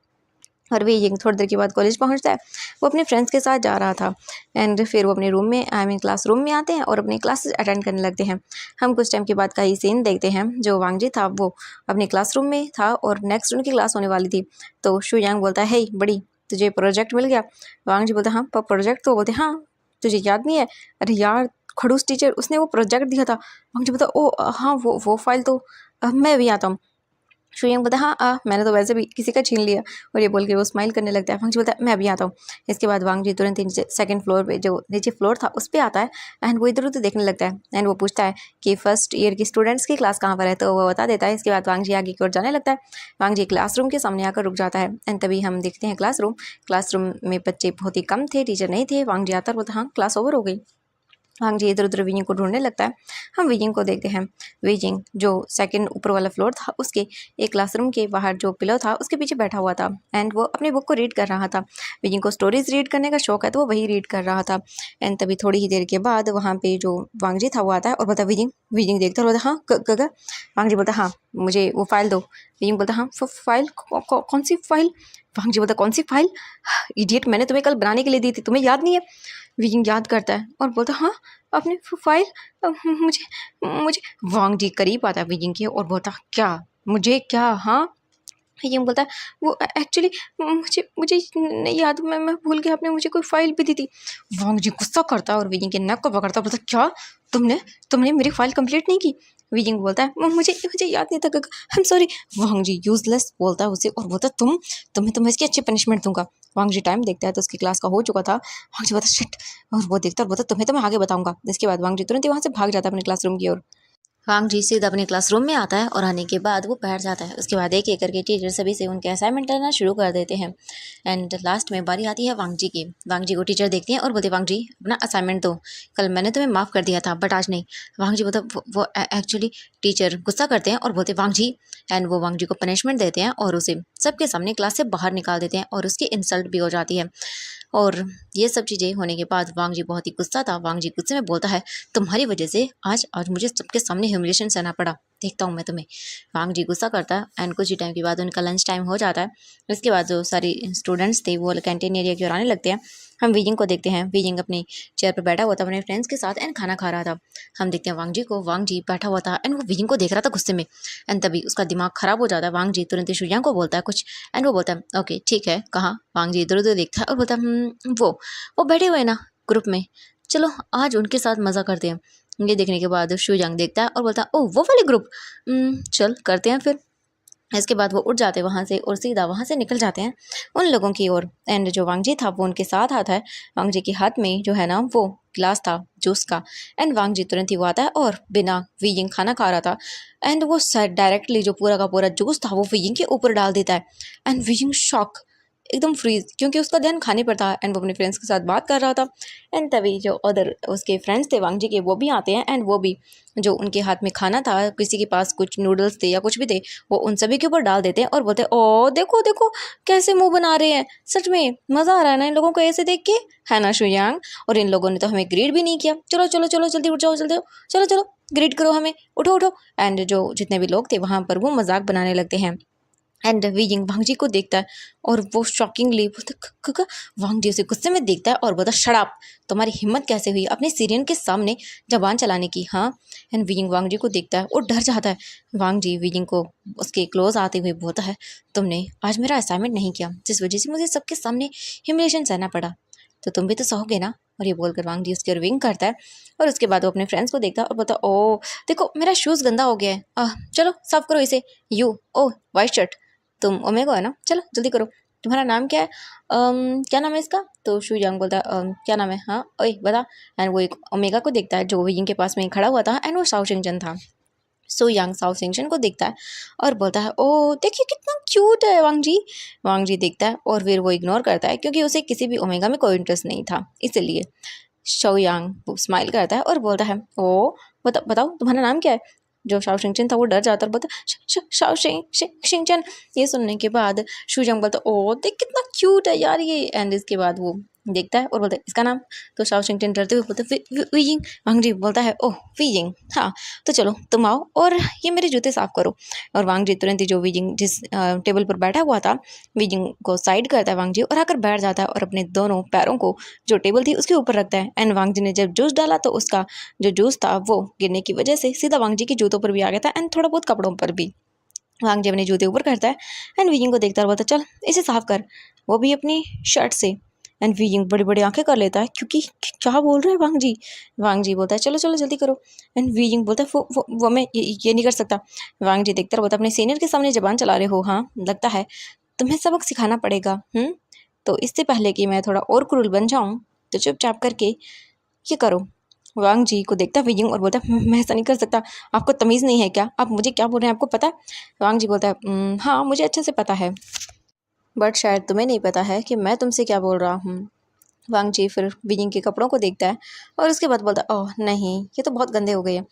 और वे ये थोड़ी देर के बाद कॉलेज पहुंचता है। वो अपने फ्रेंड्स के साथ जा रहा था एंड फिर वो अपने रूम में आई मीन क्लासरूम में आते हैं और अपनी क्लासेस अटेंड करने लगते हैं। हम कुछ टाइम के बाद का ही सीन देखते हैं। जो वांग जी था वो अपने क्लासरूम में था और नेक्स्ट उनकी क्लास होने वाली थी। तो शू यांग बोलता है, हे बड़ी तुझे प्रोजेक्ट मिल गया? वांग जी बोलता है, हाँ प्रोजेक्ट? तो बोलते, हाँ तुझे याद नहीं है? अरे यार खड़ूस टीचर उसने वो प्रोजेक्ट दिया था। वांग जी बोलता, ओ हाँ वो फाइल तो मैं भी आता हूँ। शुयंग बोलता है, हाँ मैंने तो वैसे भी किसी का छीन लिया। और ये बोल के वो स्माइल करने लगता है। वांग जी बोलता है, मैं अभी आता हूँ। इसके बाद वांग जी तुरंत नीचे सेकंड फ्लोर पे जो नीचे फ्लोर था उस पर आता है एंड वो इधर उधर देखने लगता है एंड वो पूछता है कि फर्स्ट ईयर की स्टूडेंट्स की क्लास कहाँ पर है। तो वो बता देता है। इसके बाद वांग जी आगे की ओर जाने लगता है। वांग जी क्लासरूम के सामने आकर रुक जाता है एंड तभी हम देखते हैं क्लासरूम में बच्चे बहुत ही कम थे, टीचर नहीं थे। वांग जी आता है और बोलता, हाँ क्लास ओवर हो गई। वांग जी इधर उधर वीजिंग को ढूंढने लगता है। हम वीजिंग को देखते हैं। वीजिंग जो सेकंड ऊपर वाला फ्लोर था उसके एक क्लासरूम के बाहर जो पिलो था उसके पीछे बैठा हुआ था एंड वो अपनी बुक को रीड कर रहा था। वीजिंग को स्टोरीज रीड करने का शौक है तो वो वही रीड कर रहा था। एंड तभी थोड़ी ही देर के बाद वहाँ पे जो वांग जी था वो आता है और बोलता वीजिंग। वीजिंग देखता है और बोलता हाँ गगर। वांग जी बोलता हाँ मुझे वो फाइल दो। वीजिंग बोलता हाँ फाइल कौन सी फाइल। वांग जी बोलता कौन सी फाइल इडियट, मैंने तुम्हें कल बनाने के लिए दी थी, तुम्हें याद नहीं है। वीजिंग याद करता है और बोलता हाँ अपने फाइल मुझे मुझे। वांग जी करीब आता है वीजिंग के और बोलता क्या मुझे क्या। हाँ वीजिंग बोलता है वो एक्चुअली मुझे मुझे नहीं याद, मैं भूल गया, आपने मुझे कोई फाइल भी दी थी। वांग जी गुस्सा करता है और वीजिंग के नेक को पकड़ता है, बोलता क्या तुमने तुमने मेरी फाइल कंप्लीट नहीं की। वीजिंग बोलता है मुझे मुझे याद नहीं था, I am sorry. Wang ji useless बोलता है उसे और बोलता तुम्हें इसकी अच्छी पनिशमेंट दूंगा। वांग जी टाइम देखता है तो उसकी क्लास का हो चुका था। वांग जी बोलता शिट और वो देखता है, बोलता तुम्हें तो मैं आगे बताऊंगा। इसके बाद वांग जी तुरंत ही वहाँ से भाग जाता है अपने क्लासरूम की ओर। वांग जी सीधा अपने क्लासरूम में आता है और आने के बाद वो बैठ जाता है। उसके बाद एक एक करके टीचर सभी से उनके असाइनमेंट करना शुरू कर देते हैं एंड लास्ट में बारी आती है वांग जी की। वांग जी को टीचर देखती हैं और बोलते वांग जी अपना असाइनमेंट दो, कल मैंने तुम्हें माफ़ कर दिया था बट आज नहीं। वांग जी बोलते वो एक्चुअली टीचर गुस्सा करते हैं और बोलते वांग जी एंड वो वांग जी को पनिशमेंट देते हैं और उसे सबके सामने क्लास से बाहर निकाल देते हैं और उसकी इंसल्ट भी हो जाती है। और ये सब चीज़ें होने के बाद वांग जी बहुत ही गुस्सा था। वांग जी गुस्से में बोलता है तुम्हारी वजह से आज आज मुझे सबके सामने ह्यूमिलेशन सहना पड़ा, देखता हूँ मैं तुम्हें। वांग जी गुस्सा करता है एंड कुछ ही टाइम के बाद उनका लंच टाइम हो जाता है। इसके बाद जो सारी स्टूडेंट्स थे वो कैंटीन एरिया की ओर आने लगते हैं। हम वीजिंग को देखते हैं। वीजिंग अपनी चेयर पर बैठा हुआ था अपने फ्रेंड्स के साथ एंड खाना खा रहा था। हम देखते हैं वांग जी को। वांग जी बैठा हुआ था एंड वो वीजिंग को देख रहा था गुस्से में एंड तभी उसका दिमाग खराब हो जाता है। वांग जी तुरंत ही शुयांग को बोलता है कुछ एंड वो बोलता है ओके ठीक है कहाँ। वांग जी इधर उधर देखता है और बोलता है वो बैठे हुए हैं ना ग्रुप में, चलो आज उनके साथ मज़ा करते हैं। ये देखने के बाद शुयांग देखता है और बोलता है ओह वो वाले ग्रुप, चल करते हैं फिर। इसके बाद वो उठ जाते हैं वहाँ से और सीधा वहाँ से निकल जाते हैं उन लोगों की ओर एंड जो वांग जी था वो उनके साथ आता है। वांग जी के हाथ में जो है ना वो गिलास था जूस का एंड वांग जी तुरंत ही वो आता है और बिना वीजिंग खाना खा रहा था एंड वो डायरेक्टली जो पूरा का पूरा जूस था वो वीजिंग के ऊपर डाल देता है एंड वीजिंग शॉक एकदम फ्रीज क्योंकि उसका ध्यान खाने पर था एंड वो अपने फ्रेंड्स के साथ बात कर रहा था। एंड तभी जो अदर उसके फ्रेंड्स थे वांग जी के वो भी आते हैं एंड वो भी जो उनके हाथ में खाना था, किसी के पास कुछ नूडल्स थे या कुछ भी थे, वो उन सभी के ऊपर डाल देते हैं और बोलते हैं ओ देखो देखो कैसे मुंह बना रहे हैं, सच में मज़ा आ रहा है ना इन लोगों को ऐसे देख के, है ना शुयांग। और इन लोगों ने तो हमें ग्रीड भी नहीं किया, चलो चलो चलो जल्दी उठ जाओ जल्दी, चलो चलो ग्रीड करो हमें, उठो उठो। एंड जो जितने भी लोग थे वहाँ पर वो मजाक बनाने लगते हैं एंड वीजिंग वांग जी को देखता है और वो शॉकिंगली बोलता वांग जी उसे गुस्से में देखता है और बोलता शराब, तुम्हारी हिम्मत कैसे हुई अपने सीरियन के सामने जबान चलाने की, हाँ। एंड वीजिंग वांग जी को देखता है और डर जाता है। वांग जी वीजिंग को उसके क्लोज आते हुए बोलता है तुमने आज मेरा असाइनमेंट नहीं किया जिस वजह से मुझे सबके सामने ह्यूमिलेशन सहना पड़ा, तो तुम भी तो सहोगे ना। और ये बोलकर वांग जी उसकी ओर विंग करता है और उसके बाद वो अपने फ्रेंड्स को देखता है और बोलता ओ देखो मेरा शूज़ गंदा हो गया है, चलो साफ करो इसे। यू ओ वाइट शर्ट, तुम ओमेगा है ना, चलो जल्दी करो, तुम्हारा नाम क्या है, क्या नाम है इसका। तो शू यांग बोलता है क्या नाम है, हाँ ओए बता। एंड वो एक ओमेगा को देखता है जो विंग के पास में खड़ा हुआ था एंड वो साओ शिंगचन था। सो यांग साओ शिंगचन को देखता है और बोलता है ओ देखिए कितना क्यूट है वांग जी। वांग जी देखता है और फिर वो इग्नोर करता है क्योंकि उसे किसी भी ओमेगा में कोई इंटरेस्ट नहीं था, इसलिए शो यांग स्माइल करता है और बोलता है ओ बताओ तुम्हारा नाम क्या है। जो शाओ शिंगचन था वो डर जाता है और बोलता शाओ शिंगचन। ये सुनने के बाद शुजंग बोलता ओ देख कितना क्यूट है यार ये। एंड इसके बाद वो देखता है और बोलता है इसका नाम। तो शाओ शिंगचन डरते हुए बोलता है वीजिंग। वांग जी बोलता है ओह वीजिंग, हाँ तो चलो तुम आओ और ये मेरे जूते साफ करो। और वांग जी तुरंत ही जो वीजिंग जिस टेबल पर बैठा हुआ था वीजिंग को साइड करता है वांग जी और आकर बैठ जाता है और अपने दोनों पैरों को जो टेबल थी उसके ऊपर रखता है। एंड वांग जी ने जब जूस डाला तो उसका जो जूस था वो गिरने की वजह से सीधा वांग जी के जूतों पर भी आ गया था एंड थोड़ा बहुत कपड़ों पर भी। वांग जी अपने जूते ऊपर करता है एंड वीजिंग को देखता है और बोलता चल इसे साफ कर, वो भी अपनी शर्ट से। एंड वीजिंग बड़ी बड़ी आंखें कर लेता है क्योंकि क्या बोल रहे हैं वांग जी। वांग जी बोलता है चलो चलो जल्दी करो। एंड वीजिंग बोलता है वो मैं ये नहीं कर सकता। वांग जी देखता है बोलता अपने सीनियर के सामने जबान चला रहे हो, हाँ लगता है तुम्हें सबक सिखाना पड़ेगा। तो इससे पहले कि मैं थोड़ा और क्रूर बन जाऊँ तो चुपचाप करके ये करो। वांग जी को देखता वीजिंग और बोलता मैं ऐसा नहीं कर सकता, आपको तमीज़ नहीं है क्या, आप मुझे क्या बोल रहे हैं आपको पता है। वांग जी बोलता है हाँ मुझे अच्छे से पता है बट शायद तुम्हें नहीं पता है कि मैं तुमसे क्या बोल रहा हूँ। वांग जी फिर विजिंग के कपड़ों को देखता है और उसके बाद बोलता है ओह नहीं, ये तो बहुत गंदे हो गए हैं।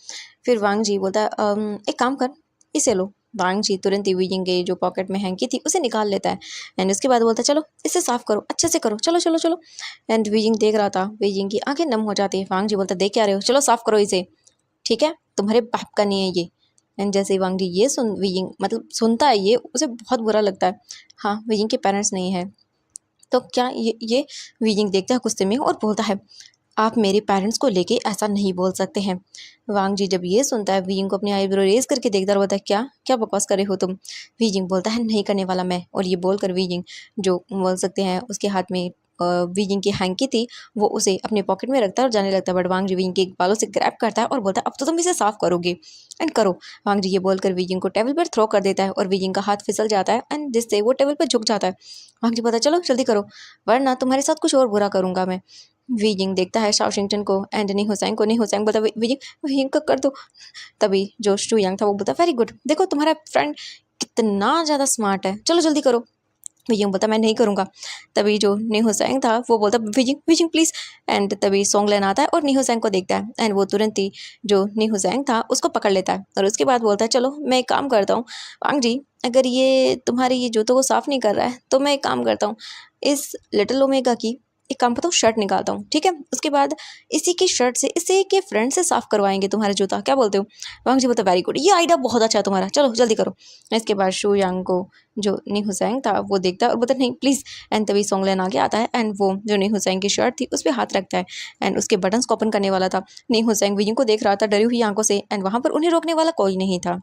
फिर वांग जी बोलता है एक काम कर, इसे लो। वांग जी तुरंत ही विजिंग के जो पॉकेट में हैंकी थी उसे निकाल लेता है एंड उसके बाद बोलता है चलो इसे साफ करो, अच्छे से करो, चलो चलो चलो। एंड विजिंग देख रहा था, विजिंग की आंखें नम हो जाती है। वांग जी बोलता है देख क्या रहे हो, चलो साफ करो इसे, ठीक है, तुम्हारे बाप का नहीं है ये। एंड जैसे ही वांग जी ये विजिंग मतलब सुनता है ये, उसे बहुत बुरा लगता है। हाँ, विजिंग के पेरेंट्स नहीं है तो क्या ये विजिंग देखता है गुस्से में और बोलता है आप मेरे पेरेंट्स को लेके ऐसा नहीं बोल सकते हैं। वांग जी जब ये सुनता है, विजिंग को अपनी आईब्रो रेज करके देखता है और बोलता है क्या क्या बकवास कर रहे हो तुम। विजिंग बोलता है नहीं करने वाला मैं। और ये बोलकर विजिंग जो बोल सकते हैं उसके हाथ में विजिंग की हैंकी थी वो उसे अपने पॉकेट में रखता है और जाने लगता है। बट वांग जी विजिंग के बालों से ग्रैब करता है और बोलता है अब तो तुम इसे साफ करोगे एंड करो। वांग जी ये बोलकर विजिंग को टेबल पर थ्रो कर देता है और विजिंग का हाथ फिसल जाता है एंड जिससे वो टेबल पर झुक जाता है। वांग जी बोलता है चलो जल्दी करो वरना तुम्हारे साथ कुछ और बुरा करूंगा मैं। विजिंग देखता है शाओशिंगटन को एंड नी हुसैन को। नी हुसैन बोलता है विजिंग विजिंग को कर दो। तभी जो शू यंग था वो बोलता वेरी गुड, देखो तुम्हारा फ्रेंड कितना ज़्यादा स्मार्ट है, चलो जल्दी करो। विजिंग बोलता मैं नहीं करूँगा। तभी जो नी हुसैन था वो बोलता विजिंग विजिंग प्लीज़। एंड तभी सोंगलेन आता है और नी हुसैन को देखता है एंड वो तुरंत ही जो नी हुसैन था उसको पकड़ लेता है और उसके बाद बोलता है चलो मैं एक काम करता हूँ वांग जी, अगर ये तुम्हारे ये जूतों को साफ़ नहीं कर रहा है तो मैं एक काम करता हूँ, इस लिटिल ओमेगा की एक काम करता हूँ शर्ट निकालता हूँ, ठीक है, उसके बाद इसी की शर्ट से इसी के फ्रेंड से साफ़ करवाएंगे तुम्हारे जूता, क्या बोलते हो। वांग जी बोलता वेरी गुड, ये आइडिया बहुत अच्छा है तुम्हारा, चलो जल्दी करो। इसके बाद शू यांग को जो नी हुसैन था वो देखता है और बोलता नहीं प्लीज़। एंड तभी सोंगलेन आगे आता है एंड वो जो नी हुसैन की शर्ट थी उस पर हाथ रखता है एंड उसके बटन्स को ओपन करने वाला था। नी हुसैन विजिंग को देख रहा था डरी हुई आंखों से एंड वहाँ पर उन्हें रोकने वाला कोई नहीं था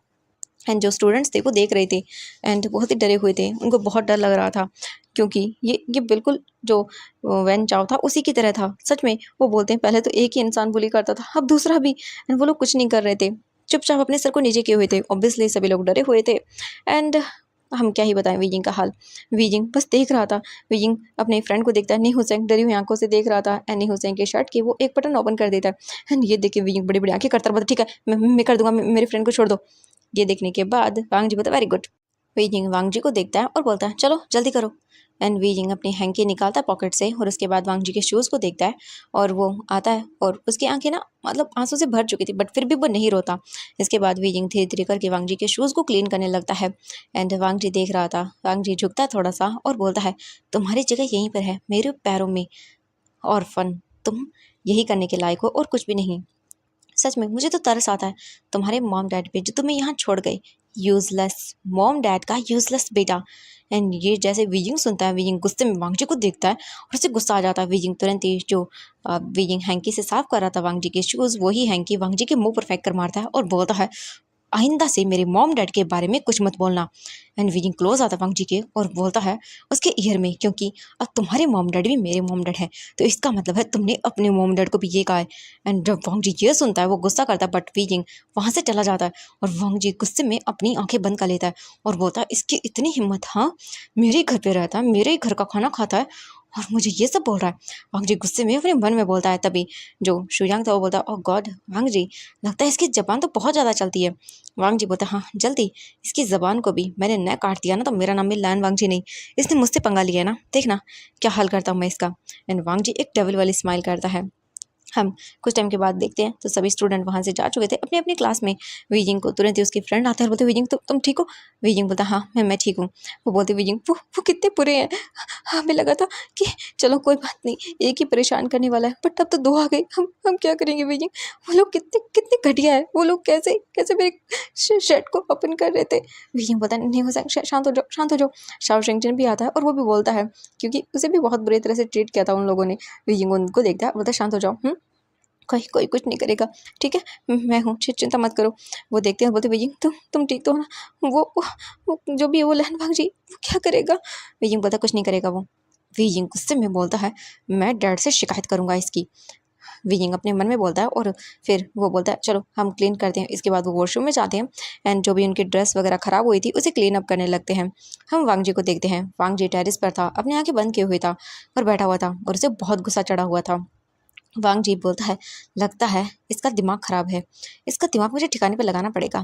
एंड जो स्टूडेंट्स थे वो देख रहे थे एंड बहुत ही डरे हुए थे, उनको बहुत डर लग रहा था क्योंकि ये बिल्कुल जो वैन चाओ था उसी की तरह था। सच में वो बोलते हैं पहले तो एक ही इंसान बुली करता था अब दूसरा भी, एंड वो लोग कुछ नहीं कर रहे थे, चुपचाप अपने सर को नीचे किए हुए थे। ऑब्वियसली सभी लोग डरे हुए थे एंड हम क्या ही बताएं विजिंग का हाल। विजिंग बस देख रहा था, विजिंग अपने फ्रेंड को देखता है, नी हुसैन डरी हुई आंखों से देख रहा था एंड नी हुसैन के शर्ट की वो एक बटन ओपन कर देता है एंड ये देख के विजिंग बड़ी बड़ी आंखें करता है, ठीक है मैं कर दूंगा, मेरे फ्रेंड को छोड़ दो। ये देखने के बाद वांग जी बोलता वेरी गुड। वीजिंग वांग जी को देखता है और बोलता है चलो जल्दी करो। एंड वीजिंग अपनी हैंकी निकालता है पॉकेट से और उसके बाद वांग जी के शूज़ को देखता है और वो आता है और उसकी आंखें ना मतलब आंसू से भर चुकी थी बट फिर भी वो नहीं रोता। इसके बाद वीजिंग धीरे धीरे करके वांग जी के शूज़ को क्लीन करने लगता है एंड वांग जी देख रहा था। वांग जी झुकता है थोड़ा सा और बोलता है तुम्हारी जगह यहीं पर है मेरे पैरों में, और फन तुम यही करने के लायक हो और कुछ भी नहीं। सच में मुझे तो तरस आता है तुम्हारे मॉम डैड पे जो तुम्हें यहाँ छोड़ गए, यूजलेस मॉम डैड का यूजलेस बेटा। एंड ये जैसे वीजिंग सुनता है, वीजिंग गुस्से में वांग जी को देखता है और उसे गुस्सा आ जाता है। वीजिंग तुरंत ही जो वीजिंग हैंकी से साफ कर रहा था वांग जी के शूज़, वही हैंकी वांग जी के मुंह पर फेंक कर मारता है और बोलता है आइंदा से मेरे मॉम डैड के बारे में कुछ मत बोलना। एंड विजिंग क्लोज आता वांग जी के और बोलता है उसके ईयर में क्योंकि अब तुम्हारे मॉम डैड भी मेरे मॉम डैड है तो इसका मतलब है तुमने अपने मॉम डैड को भी ये कहा है। एंड जब वांग जी ये सुनता है वो गुस्सा करता है बट विजिंग वहाँ से चला जाता है और वांग जी गुस्से में अपनी आंखें बंद कर लेता है और बोलता है इसकी इतनी हिम्मत, हाँ मेरे घर पे रहता है, मेरे ही घर का खाना खाता है और मुझे ये सब बोल रहा है। वांग जी गुस्से में अपने मन में बोलता है। तभी जो शुयांग था वो बोलता है ओह गॉड वांग जी, लगता है इसकी जबान तो बहुत ज़्यादा चलती है। वांग जी बोलता हाँ जल्दी, इसकी ज़बान को भी मैंने न काट दिया ना तो मेरा नाम भी लैन वांग जी नहीं, इसने मुझसे पंगा लिया है ना, देखना क्या हाल करता हूँ मैं इसका। एंड वांग जी एक डेविल वाली स्माइल करता है। हम कुछ टाइम के बाद देखते हैं तो सभी स्टूडेंट वहाँ से जा चुके थे अपनी अपनी क्लास में। वीजिंग को तुरंत ही उसके फ्रेंड आते हैं और बोलते वीजिंग तुम ठीक हो। वीजिंग बोलता हाँ मैं ठीक हूँ। वो बोलते वीजिंग वो कितने बुरे हैं, हमें लगा था कि चलो कोई बात नहीं एक ही परेशान करने वाला है बट अब तो दो आ गए, हम क्या करेंगे वीजिंग। वो लोग कितने कितने घटिया है, वो लोग कैसे कैसे मेरे शर्ट को ओपन कर रहे थे। वीजिंग बोलता नहीं हो सकता, शांत हो जाओ शांत हो जाओ। शाओ शेंगचन भी आता है और वो भी बोलता है क्योंकि उसे भी बहुत बुरी तरह से ट्रीट किया था उन लोगों ने। वीजिंग उनको देखता है बोलता है शांत हो जाओ, कोई कोई कुछ नहीं करेगा, ठीक है मैं हूँ, चिंता मत करो। वो देखते हैं बोलते भैया तुम ठीक तो हो ना। वो जो भी है वो लहन भाग जी वो क्या करेगा। भैया बोलता कुछ नहीं करेगा वो। वीजिंग गुस्से में बोलता है मैं डैड से शिकायत करूंगा इसकी। वीजिंग अपने मन में बोलता है और फिर वो बोलता है चलो हम क्लीन करते हैं। इसके बाद वो वॉशरूम में जाते हैं एंड जो भी उनकी ड्रेस वगैरह ख़राब हुई थी उसे क्लीन अप करने लगते हैं। हम वांग जी को देखते हैं, वांग जी टेरिस पर था, अपनी आंखें बंद किए हुए था और बैठा हुआ था और उसे बहुत गुस्सा चढ़ा हुआ था। वांग जी बोलता है लगता है इसका दिमाग ख़राब है, इसका दिमाग मुझे ठिकाने पर लगाना पड़ेगा,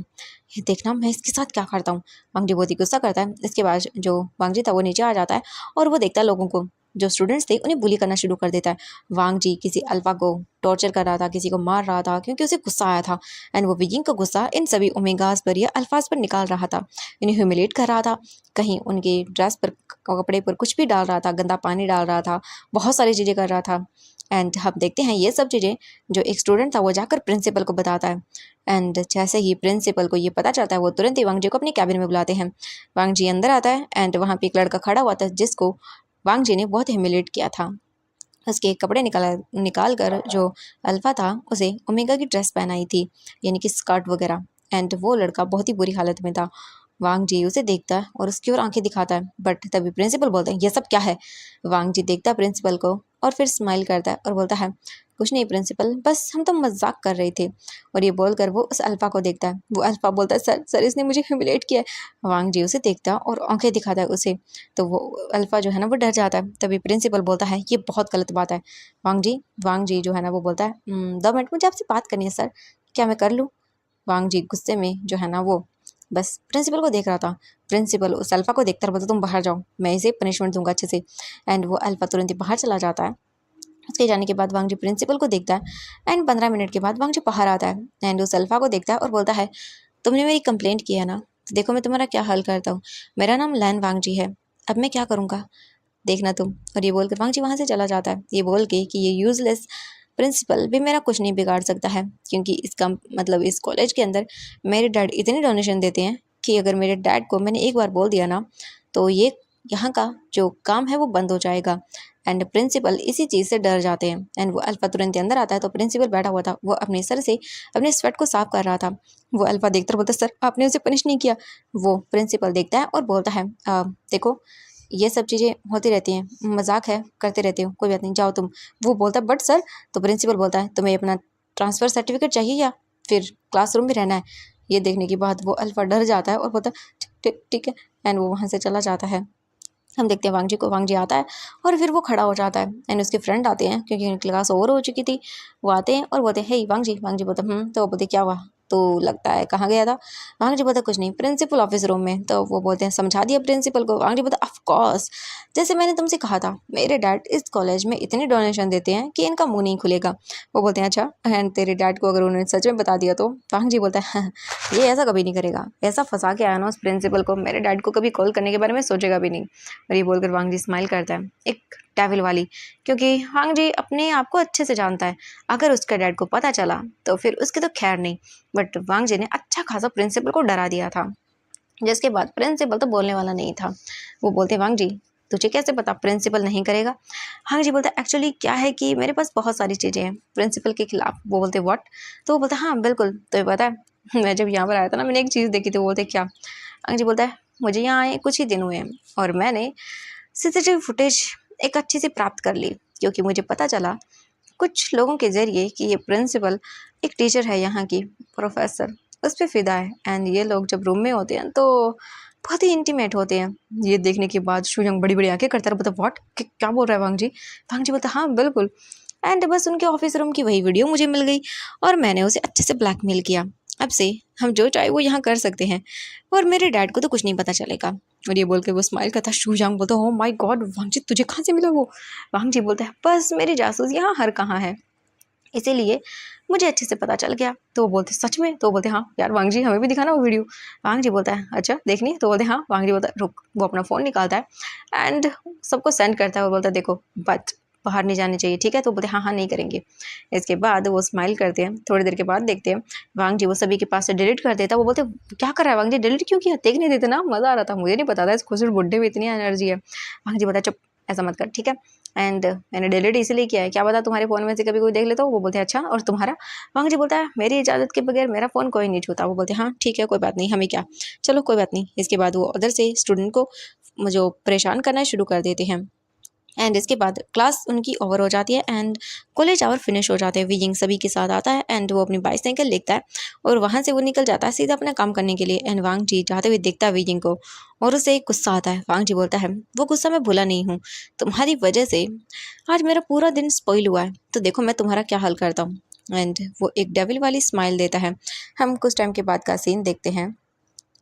ये देखना मैं इसके साथ क्या करता हूँ। वांग जी बहुत ही गुस्सा करता है। इसके बाद जो वांग जी था वो नीचे आ जाता है और वो देखता है लोगों को। जो स्टूडेंट्स थे उन्हें बुली करना शुरू कर देता है। वांग जी किसी अल्फा को टॉर्चर कर रहा था, किसी को मार रहा था क्योंकि उसे गुस्सा आया था। एंड वो विगिंग का गुस्सा इन सभी ओमेगास पर या अल्फाज पर निकाल रहा था, इन्हें ह्यूमिलेट कर रहा था, कहीं उनके ड्रेस पर, कपड़े पर कुछ भी डाल रहा था, गंदा पानी डाल रहा था, बहुत सारी चीज़ें कर रहा था। एंड हम देखते हैं ये सब चीज़ें जो एक स्टूडेंट था वो जाकर प्रिंसिपल को बताता है। एंड जैसे ही प्रिंसिपल को ये पता चलता है वो तुरंत ही वांग जी को अपने कैबिन में बुलाते हैं। वांग जी अंदर आता है एंड वहाँ पे एक लड़का खड़ा हुआ था जिसको वांग जी ने बहुत ह्यूमिलेट किया था। उसके कपड़े निकाल कर जो अल्फा था उसे ओमेगा की ड्रेस पहनाई थी, यानी कि स्कर्ट वगैरह। एंड वो लड़का बहुत ही बुरी हालत में था। वांग जी उसे देखता है और उसकी ओर आंखें दिखाता है, बट तभी प्रिंसिपल बोलते हैं ये सब क्या है। वांग जी देखता है प्रिंसिपल को और फिर स्माइल करता है और बोलता है कुछ नहीं प्रिंसिपल, बस हम तो मजाक कर रहे थे। और ये बोलकर वो उस अल्फा को देखता है। वो अल्फा बोलता है सर सर इसने मुझे ह्यूमिलेट किया है। वांग जी उसे देखता है और आंखें दिखाता है उसे। तो वो अल्फा जो है ना वो डर जाता है। तभी प्रिंसिपल बोलता है ये बहुत गलत बात है। वांग जी जो है ना वो बोलता है 2 मिनट मुझे आपसे बात करनी है सर, क्या मैं कर लूँ। वांग जी गुस्से में जो है ना वो बस प्रिंसिपल को देख रहा था। प्रिंसिपल उस अल्फा को देखकर बोलता तुम बाहर जाओ, मैं इसे पनिशमेंट दूंगा अच्छे से। एंड वो अल्फा तुरंत ही बाहर चला जाता है। उसके जाने के बाद वांग जी प्रिंसिपल को देखता है एंड 15 मिनट के बाद वांग जी बाहर आता है एंड उस अल्फा को देखता है और बोलता है तुमने मेरी कंप्लेंट की है ना, तो देखो मैं तुम्हारा क्या हल करता हूँ। मेरा नाम लैन वांग जी है, अब मैं क्या करूँगा देखना तुम। और ये बोलकर वांग जी वहाँ से चला जाता है, ये बोल के कि ये यूजलेस प्रिंसिपल भी मेरा कुछ नहीं बिगाड़ सकता है, क्योंकि इसका मतलब इस कॉलेज के अंदर मेरे डैड इतनी डोनेशन देते हैं कि अगर मेरे डैड को मैंने एक बार बोल दिया ना तो ये यहाँ का जो काम है वो बंद हो जाएगा। एंड प्रिंसिपल इसी चीज़ से डर जाते हैं। एंड वो अल्फा तुरंत ही अंदर आता है तो प्रिंसिपल बैठा हुआ था, वो अपने सर से अपने स्वेट को साफ कर रहा था। वो अल्फा देखकर बोलता सर आपने उसे पनिश नहीं किया। वो प्रिंसिपल देखता है और बोलता है देखो ये सब चीज़ें होती रहती हैं, मजाक है करते रहते हो, कोई बात नहीं जाओ तुम। वो बोलता है बट सर, तो प्रिंसिपल बोलता है तुम्हें अपना ट्रांसफ़र सर्टिफिकेट चाहिए या फिर क्लासरूम में रहना है। ये देखने के बाद वो अल्फा डर जाता है और बोलता है ठीक ठीक है। एंड वो वहाँ से चला जाता है। हम देखते हैं वांग जी को, वांग जी आता है और फिर वो खड़ा हो जाता है एंड उसके फ्रेंड आते हैं क्योंकि उनकी क्लास ओवर हो चुकी थी। वो आते हैं और बोलते हैं हे वांग जी बोलते तो वो बोलते क्या हुआ, तो लगता है कहाँ गया था। वांग जी बोलते कुछ नहीं, प्रिंसिपल ऑफिस रूम में। तो वो बोलते हैं समझा दिया प्रिंसिपल को। वांग जी बोलते ऑफ कोर्स, जैसे मैंने तुमसे कहा था मेरे डैड इस कॉलेज में इतनी डोनेशन देते हैं कि इनका मुंह नहीं खुलेगा। वो बोलते हैं अच्छा, एंड तेरे डैड को अगर उन्होंने सच में बता दिया तो। वांग जी बोलता है ये ऐसा कभी नहीं करेगा, ऐसा फंसा के आया ना उस प्रिंसिपल को, मेरे डैड को कभी कॉल करने के बारे में सोचेगा भी नहीं। और ये बोलकर वांग जी स्माइल करता है एक डेविल वाली, क्योंकि वांग जी अपने आप को अच्छे से जानता है अगर उसके डैड को पता चला तो फिर उसकी तो खैर नहीं। बट वांग जी ने अच्छा खासा प्रिंसिपल को डरा दिया था, जिसके बाद प्रिंसिपल तो बोलने वाला नहीं था। वो बोलते वांग जी तुझे कैसे पता प्रिंसिपल नहीं करेगा। वांग जी बोलता एक्चुअली क्या है कि मेरे पास बहुत सारी चीज़ें हैं प्रिंसिपल के खिलाफ। वो बोलते व्हाट। तो वो बोलता हाँ बिल्कुल, तो पता है मैं जब यहाँ पर आया था ना मैंने एक चीज़ देखी थी। वो बोलते क्या। वांग जी बोलता है मुझे यहाँ आए कुछ ही दिन हुए हैं और मैंने सीसीटीवी फुटेज एक अच्छी सी प्राप्त कर ली, क्योंकि मुझे पता चला कुछ लोगों के ज़रिए कि ये प्रिंसिपल एक टीचर है यहाँ की, प्रोफेसर, उस पर फ़िदा है। एंड ये लोग जब रूम में होते हैं तो बहुत ही इंटीमेट होते हैं। ये देखने के बाद शुजंग बड़ी बड़ी आंखें करता है, बोलता व्हाट, क्या बोल रहा है वांग जी। वांग जी बोलता हाँ बिल्कुल। एंड बस उनके ऑफिस रूम की वही वीडियो मुझे मिल गई और मैंने उसे अच्छे से ब्लैकमेल किया। अब से हम जो चाहे वो यहाँ कर सकते हैं और मेरे डैड को तो कुछ नहीं पता चलेगा। और ये बोल के वो स्माइल करता। शुजांग बोलता ओ माय गॉड वांग जी तुझे कहाँ से मिला वो। वांग जी बोलता है बस मेरी जासूस यहाँ हर कहाँ है, इसीलिए मुझे अच्छे से पता चल गया। तो वो बोलते सच में। तो वो बोलते हाँ यार वांग जी हमें भी दिखाना वो वीडियो। वांग जी बोलता है अच्छा देखनी। तो बोलते हाँ। वांग जी बोलता है रुक। वो अपना फ़ोन निकालता है एंड सबको सेंड करता है। वो बोलता है देखो बट बाहर नहीं जाने चाहिए ठीक है। तो बोलते हाँ हाँ नहीं करेंगे। इसके बाद वो स्माइल करते हैं। थोड़ी देर के बाद देखते हैं वांग जी वो सभी के पास से डिलीट कर देता है। वो बोलते क्या कर रहा है वांग जी, डिलीट क्यों किया, देख नहीं देते ना, मज़ा आ रहा था, मुझे नहीं पता था इस खुशबू बुड्ढे में इतनी एनर्जी है। वांग जी बोलता है चुप ऐसा मत कर ठीक है। एंड मैंने डिलीट इसलिए किया है, क्या पता तुम्हारे फ़ोन में से कभी कोई देख ले तो। वो बोलते हैं अच्छा और तुम्हारा। वांग जी बोलता है मेरी इजाज़त के बगैर मेरा फ़ोन कोई नहीं छूता। वो बोलते हैं हाँ ठीक है कोई बात नहीं, हमें क्या, चलो कोई बात नहीं। इसके बाद वो उधर से स्टूडेंट को जो परेशान करना शुरू कर देते हैं। एंड इसके बाद क्लास उनकी ओवर हो जाती है एंड कॉलेज आवर फिनिश हो जाते हैं। विजिंग सभी के साथ आता है एंड वो अपनी बाईसाइकिल लेता है और वहाँ से वो निकल जाता है सीधा अपना काम करने के लिए। एंड वांग जी जाते हुए देखता है विजिंग को और उसे एक गुस्सा आता है। वांग जी बोलता है वो गुस्सा मैं भूला नहीं हूँ, तुम्हारी वजह से आज मेरा पूरा दिन स्पॉइल हुआ है, तो देखो मैं तुम्हारा क्या हल करता हूँ। एंड वो एक डेविल वाली स्माइल देता है। हम कुछ टाइम के बाद का सीन देखते हैं।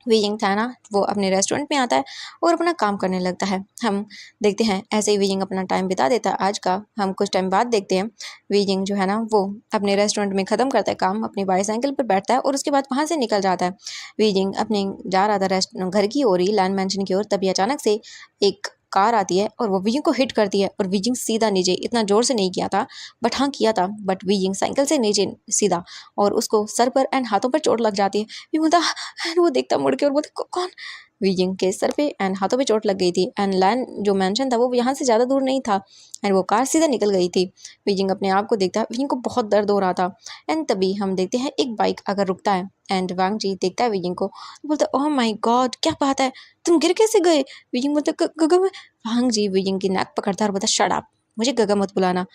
वीइंग था ना, वो अपने रेस्टोरेंट में आता है और अपना काम करने लगता है। हम देखते हैं ऐसे ही वीइंग अपना टाइम बिता देता है आज का। हम कुछ टाइम बाद देखते हैं वीइंग जो है ना वो अपने रेस्टोरेंट में ख़त्म करता है काम, अपनी बाईसाइकिल पर बैठता है और उसके बाद वहाँ से निकल जाता है। वीइंग अपने जा रहा था घर की ओर ही, लैंड मैंशन की ओर, तभी अचानक से एक कार आती है और वो वीइंग को हिट करती है और वीइंग सीधा नीचे, इतना ज़ोर से नहीं किया था बट हाँ किया था, बट वीइंग साइकिल से नीचे सीधा और उसको सर पर एंड हाथों पर चोट लग जाती है। वी बोलता एंड वो देखता मुड़ के और बोलता कौन? वीजिंग के सर पे एंड हाथों पे चोट लग गई थी एंड लैंड जो मेंशन था वो यहाँ से ज़्यादा दूर नहीं था एंड वो कार सीधा निकल गई थी। वीजिंग अपने आप को देखता है, वीजिंग को बहुत दर्द हो रहा था एंड तभी हम देखते हैं एक बाइक अगर रुकता है एंड वांग जी देखता है वीजिंग को, बोलता ओह माय गॉड क्या बात है, तुम गिर कैसे गए? वीजिंग बोलता गगा में। वांग जी वीजिंग की नाक पकड़ता है और बोलता शट अप, मुझे गगा मत बुलाना।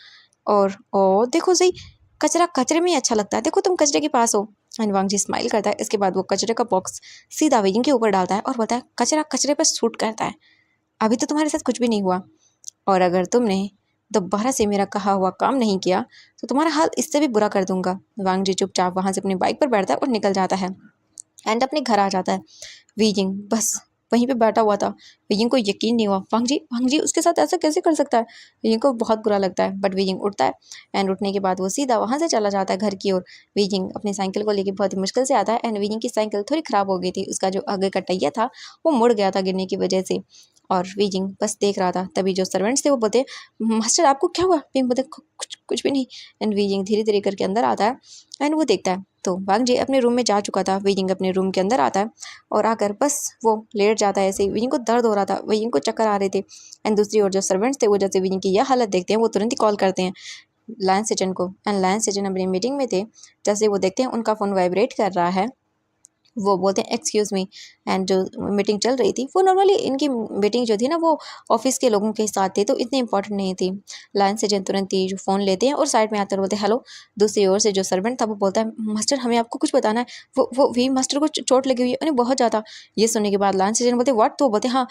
और ओ देखो सही, कचरा कचरे में ही अच्छा लगता है, देखो तुम कचरे के पास हो। एंड वांग जी स्माइल करता है। इसके बाद वो कचरे का बॉक्स सीधा वेजिंग के ऊपर डालता है और बोलता है कचरा कचरे पर सूट करता है, अभी तो तुम्हारे साथ कुछ भी नहीं हुआ और अगर तुमने दोबारा से मेरा कहा हुआ काम नहीं किया तो तुम्हारा हाल इससे भी बुरा कर दूंगा। वांग जी चुपचाप वहाँ से अपनी बाइक पर बैठता है और निकल जाता है एंड अपने घर आ जाता है। वीजिंग बस वहीं पे बैठा हुआ था। वीजिंग को यकीन नहीं हुआ, वांग जी उसके साथ ऐसा कैसे कर सकता है। वीजिंग को बहुत बुरा लगता है बट वीजिंग उठता है एंड उठने के बाद वो सीधा वहाँ से चला जाता है घर की ओर। वीजिंग अपनी साइकिल को लेकर बहुत ही मुश्किल से आता है एंड वीजिंग की साइकिल थोड़ी ख़राब हो गई थी, उसका जो आगे का पहिया था वो मुड़ गया था गिरने की वजह से और वीजिंग बस देख रहा था। तभी जो सर्वेंट्स थे वो बोलते मास्टर आपको क्या हुआ? वीजिंग बोलते कुछ कुछ भी नहीं एंड वीजिंग धीरे धीरे करके अंदर आता है एंड वो देखता है तो वांग जी अपने रूम में जा चुका था। वीजिंग अपने रूम के अंदर आता है और आकर बस वो लेट जाता है। ऐसे ही वीजिंग को दर्द हो रहा था, वीजिंग को चक्कर आ रहे थे एंड दूसरी ओर जो सर्वेंट्स थे वो जैसे वीजिंग की यह हालत देखते हैं वो तुरंत ही कॉल करते हैं लायंस सेजन को एंड लायंस सेजन अपनी मीटिंग में थे। जैसे वो देखते हैं उनका फ़ोन वाइब्रेट कर रहा है, वो बोलते हैं एक्सक्यूज़ मी एंड जो मीटिंग चल रही थी वो नॉर्मली इनकी मीटिंग जो थी ना वो ऑफिस के लोगों के साथ थी तो इतनी इंपॉर्टेंट नहीं थी। लाइन से जन तुरंत ही जो फ़ोन लेते हैं और साइड में आकर बोलते हैं हेलो। दूसरी ओर से जो सर्वेंट था वो बोलता है मास्टर हमें आपको कुछ बताना है, वो वी मास्टर को चोट लगी हुई है उन्हें बहुत ज़्यादा। ये सुनने के बाद लाइन से जन बोलते व्हाट, तो बोलते हाँ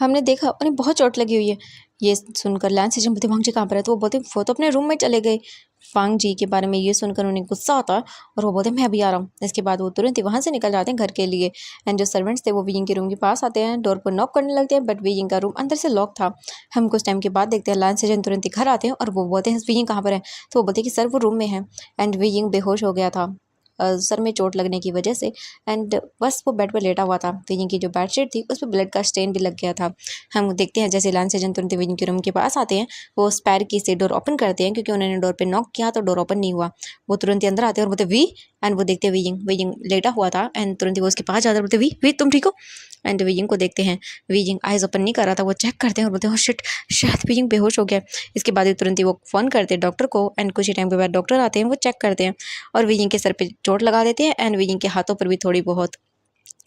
हमने देखा उन्हें बहुत चोट लगी हुई है। ये सुनकर लायंस सेजन बोलते वांग जी कहाँ पर है, तो वो बोलते वो तो अपने रूम में चले गए। वांग जी के बारे में ये सुनकर उन्हें गुस्सा आता है और वो बोलते मैं अभी आ रहा हूँ। इसके बाद वो तुरंत ही वहाँ से निकल जाते हैं घर के लिए एंड जो सर्वेंट्स थे वो वीइंग के रूम के पास आते हैं, डोर पर नॉक करने लगते हैं बट वीइंग का रूम अंदर से लॉक था। हम कुछ टाइम के बाद देखते हैं लायंस सेजन तुरंत ही घर आते हैं और वो बोलते हैं वीइंग कहाँ पर है, तो वो बोलते हैं कि सर वो रूम में है एंड वीइंग बेहोश हो गया था सर में चोट लगने की वजह से एंड बस वो बेड पर लेटा हुआ था। विजिंग की जो बेडशीट थी उस पर ब्लड का स्टेन भी लग गया था। हम देखते हैं जैसे लायंस सेजन तुरंत विजिंग के रूम के पास आते हैं, वो स्पैर की से डोर ओपन करते हैं क्योंकि उन्होंने डोर पे नॉक किया तो डोर ओपन नहीं हुआ। वो तुरंत ही अंदर आते हैं और बोलते वी एंड वो देखते हैं विजिंग विजिंग लेटा हुआ था एंड तुरंत ही वो उसके पास जाते हैं, बोलते वी तुम ठीक हो? एंड विजिंग को देखते हैं, विजिंग आइज ओपन नहीं कर रहा था, वो चेक करते हैं और बोलते हैं शिट शायद विजिंग बेहोश हो गया। इसके बाद ही तुरंत ही वो फ़ोन करते हैं डॉक्टर को एंड कुछ ही टाइम के बाद डॉक्टर आते हैं, वो चेक करते हैं और विजिंग के सर पे चोट लगा देते हैं एंड विजिंग के हाथों पर भी थोड़ी बहुत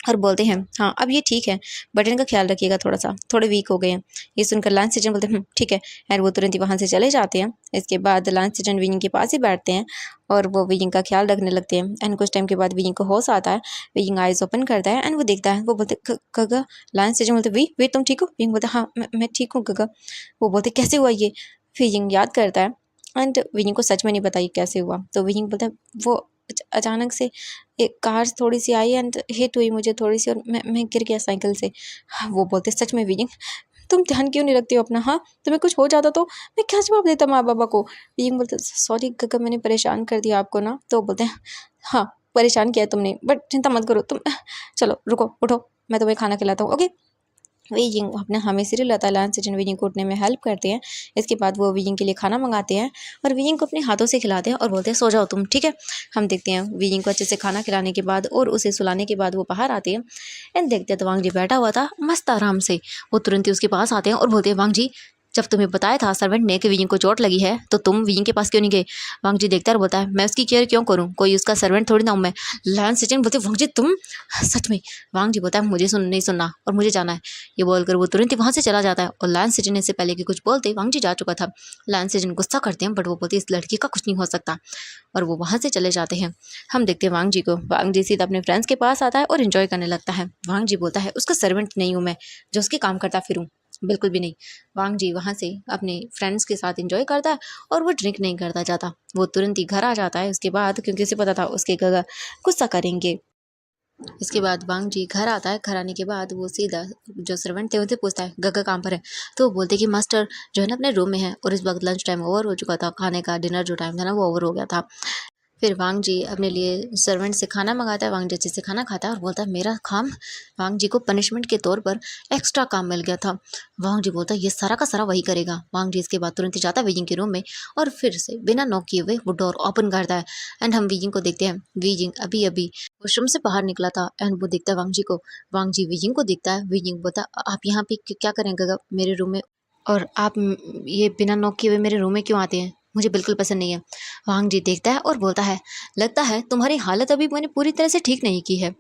और बोलते हैं हाँ अब ये ठीक है बट इनका ख्याल रखिएगा, थोड़े वीक हो गए हैं। ये सुनकर लांस सेजन बोलते हैं ठीक है एंड वो तुरंत ही वहाँ से चले जाते हैं। इसके बाद लांस सेजन विजिंग के पास ही बैठते हैं और वो विजिंग का ख्याल रखने लगते हैं एंड कुछ टाइम के बाद विजिंग को होश आता है। विजिंग आइज ओपन करता है एंड वो देखता है, वो बोलते गगा। लांस सेजन बोलते वी तुम ठीक हो? विजिंग बोलते हाँ मैं ठीक हूँ गगा। वो बोलते कैसे हुआ ये? विजिंग याद करता है एंड विजिंग को सच में नहीं पता ये कैसे हुआ। तो विजिंग बोलता है वो अचानक से एक कार थोड़ी सी आई एंड हिट हुई मुझे थोड़ी सी और मैं गिर गया साइकिल से। हाँ, वो बोलते सच में विजिंग तुम ध्यान क्यों नहीं रखते हो अपना? हाँ तुम्हें कुछ हो जाता तो मैं क्या जवाब देता माँ बाबा को? विजिंग बोलते सॉरी गगा मैंने परेशान कर दिया आपको ना। तो बोलते हैं हाँ परेशान किया तुमने बट चिंता मत करो तुम, चलो रुको उठो मैं तुम्हें खाना खिलाता हूँ ओके। वीजिंग अपने हमें सीरियल आता है, लांस सेजन वीजिंग को उठने में हेल्प करते हैं। इसके बाद वो वीजिंग के लिए खाना मंगाते हैं और वीजिंग को अपने हाथों से खिलाते हैं और बोलते हैं सो जाओ तुम ठीक है। हम देखते हैं वीजिंग को अच्छे से खाना खिलाने के बाद और उसे सुलाने के बाद वो बाहर आते हैं एंड देखते हैं तो वांग जी बैठा हुआ था मस्त आराम से। वो तुरंत ही उसके पास आते हैं और बोलते हैं वांग जी जब तुम्हें बताया था सर्वेंट ने कि विजिंग को चोट लगी है तो तुम विजिंग के पास क्यों नहीं गए? वांग जी देखता है और बोलता है मैं उसकी केयर क्यों करूं, कोई उसका सर्वेंट थोड़ी ना हूं मैं। लांस सेजन बोलते वांग जी तुम सच में? वांग जी बोलता है मुझे नहीं सुनना और मुझे जाना है। ये बोलकर वो तुरंत ही वहाँ से चला जाता है और लांस सेजन ने से पहले कि कुछ बोलते वांग जी जा चुका था। लांस सेजन गुस्सा करते हैं बट वो बोलते इस लड़की का कुछ नहीं हो सकता और वो वहाँ से चले जाते हैं। हम देखते हैं वांग जी को, वांग जी सीधा अपने फ्रेंड्स के पास आता है और इन्जॉय करने लगता है। वांग जी बोलता है उसका सर्वेंट नहीं हूँ मैं जो उसके काम करता फिरूँ, बिल्कुल भी नहीं। वांग जी वहाँ से अपने फ्रेंड्स के साथ एंजॉय करता है और वो ड्रिंक नहीं करता जाता। वो तुरंत ही घर आ जाता है उसके बाद क्योंकि उसे पता था उसके गगा गुस्सा करेंगे। इसके बाद वांग जी घर आता है। घर आने के बाद वो सीधा जो सर्वेंट थे उनसे पूछता है गगा कहाँ पर है। तो वो बोलते कि मास्टर जो है ना अपने रूम में है, और इस वक्त लंच टाइम ओवर हो चुका था, खाने का डिनर जो टाइम था ना वो ओवर हो गया था। फिर वांग जी अपने लिए सर्वेंट से खाना मंगाता है। वांग जी अच्छे से खाना खाता है और बोलता है मेरा काम, वांग जी को पनिशमेंट के तौर पर एक्स्ट्रा काम मिल गया था। वांग जी बोलता है ये सारा का सारा वही करेगा। वांग जी इसके बाद तुरंत ही जाता है वीजिंग के रूम में और फिर से बिना नॉक किए हुए वो डोर ओपन करता है। एंड हम वीजिंग को देखते हैं। वीजिंग अभी अभी वॉशरूम से बाहर निकला था एंड वो देखता है वांग जी को। वांग जी वीजिंग को देखता है। वीजिंग बोलता है आप यहाँ पे क्या करेंगे मेरे रूम में, और आप ये बिना नॉक किए हुए मेरे रूम में क्यों आते हैं, मुझे बिल्कुल पसंद नहीं है। वांग जी देखता है और बोलता है लगता है तुम्हारी हालत अभी मैंने पूरी तरह से ठीक नहीं की है,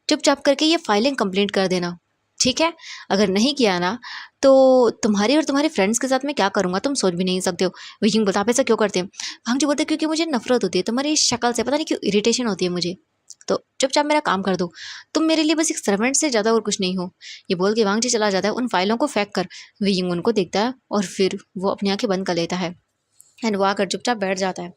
चुपचाप करके ये फाइलिंग कंप्लीट कर देना, ठीक है? अगर नहीं किया ना तो तुम्हारी और तुम्हारे फ्रेंड्स के साथ मैं क्या करूँगा तुम सोच भी नहीं सकते हो। विकिंग बोलता आप ऐसा क्यों करते हैं? वांग जी बोलते क्योंकि मुझे नफरत होती है तुम्हारी शक्ल से, पता नहीं क्यों इरिटेशन होती है मुझे, तो चुपचाप मेरा काम कर दो, तुम मेरे लिए बस एक सर्वेंट से ज़्यादा और कुछ नहीं हो। ये बोल के वांग जी चला जाता है उन फाइलों को फेंक कर। विकिंग उनको देखता है और फिर वो अपनी आंखें बंद कर लेता है एंड वो आकर चुपचाप बैठ जाता है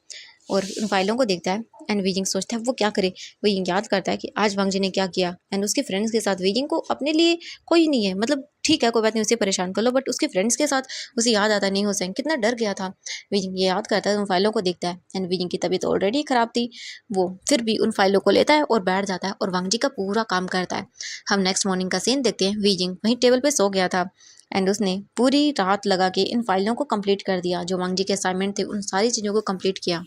और उन फाइलों को देखता है। एंड वीजिंग सोचता है वो क्या करे। वीजिंग याद करता है कि आज वांग जी ने क्या किया एंड उसके फ्रेंड्स के साथ। वीजिंग को अपने लिए कोई नहीं है, मतलब ठीक है कोई बात नहीं उसे परेशान कर लो, बट उसके फ्रेंड्स के साथ उसे याद आता नहीं हो सकें कितना डर गया था। वीजिंग ये याद करता है उन फाइलों को देखता है एंड वीजिंग की तबीयत ऑलरेडी खराब थी, वो फिर भी उन फाइलों को लेता है और बैठ जाता है और वांग जी का पूरा काम करता है। हम नेक्स्ट मॉर्निंग का सीन देखते हैं। वीजिंग वहीं टेबल पे सो गया था एंड उसने पूरी रात लगा के इन फाइलों को कंप्लीट कर दिया, जो वांग जी के असाइनमेंट थे उन सारी चीज़ों को कंप्लीट किया।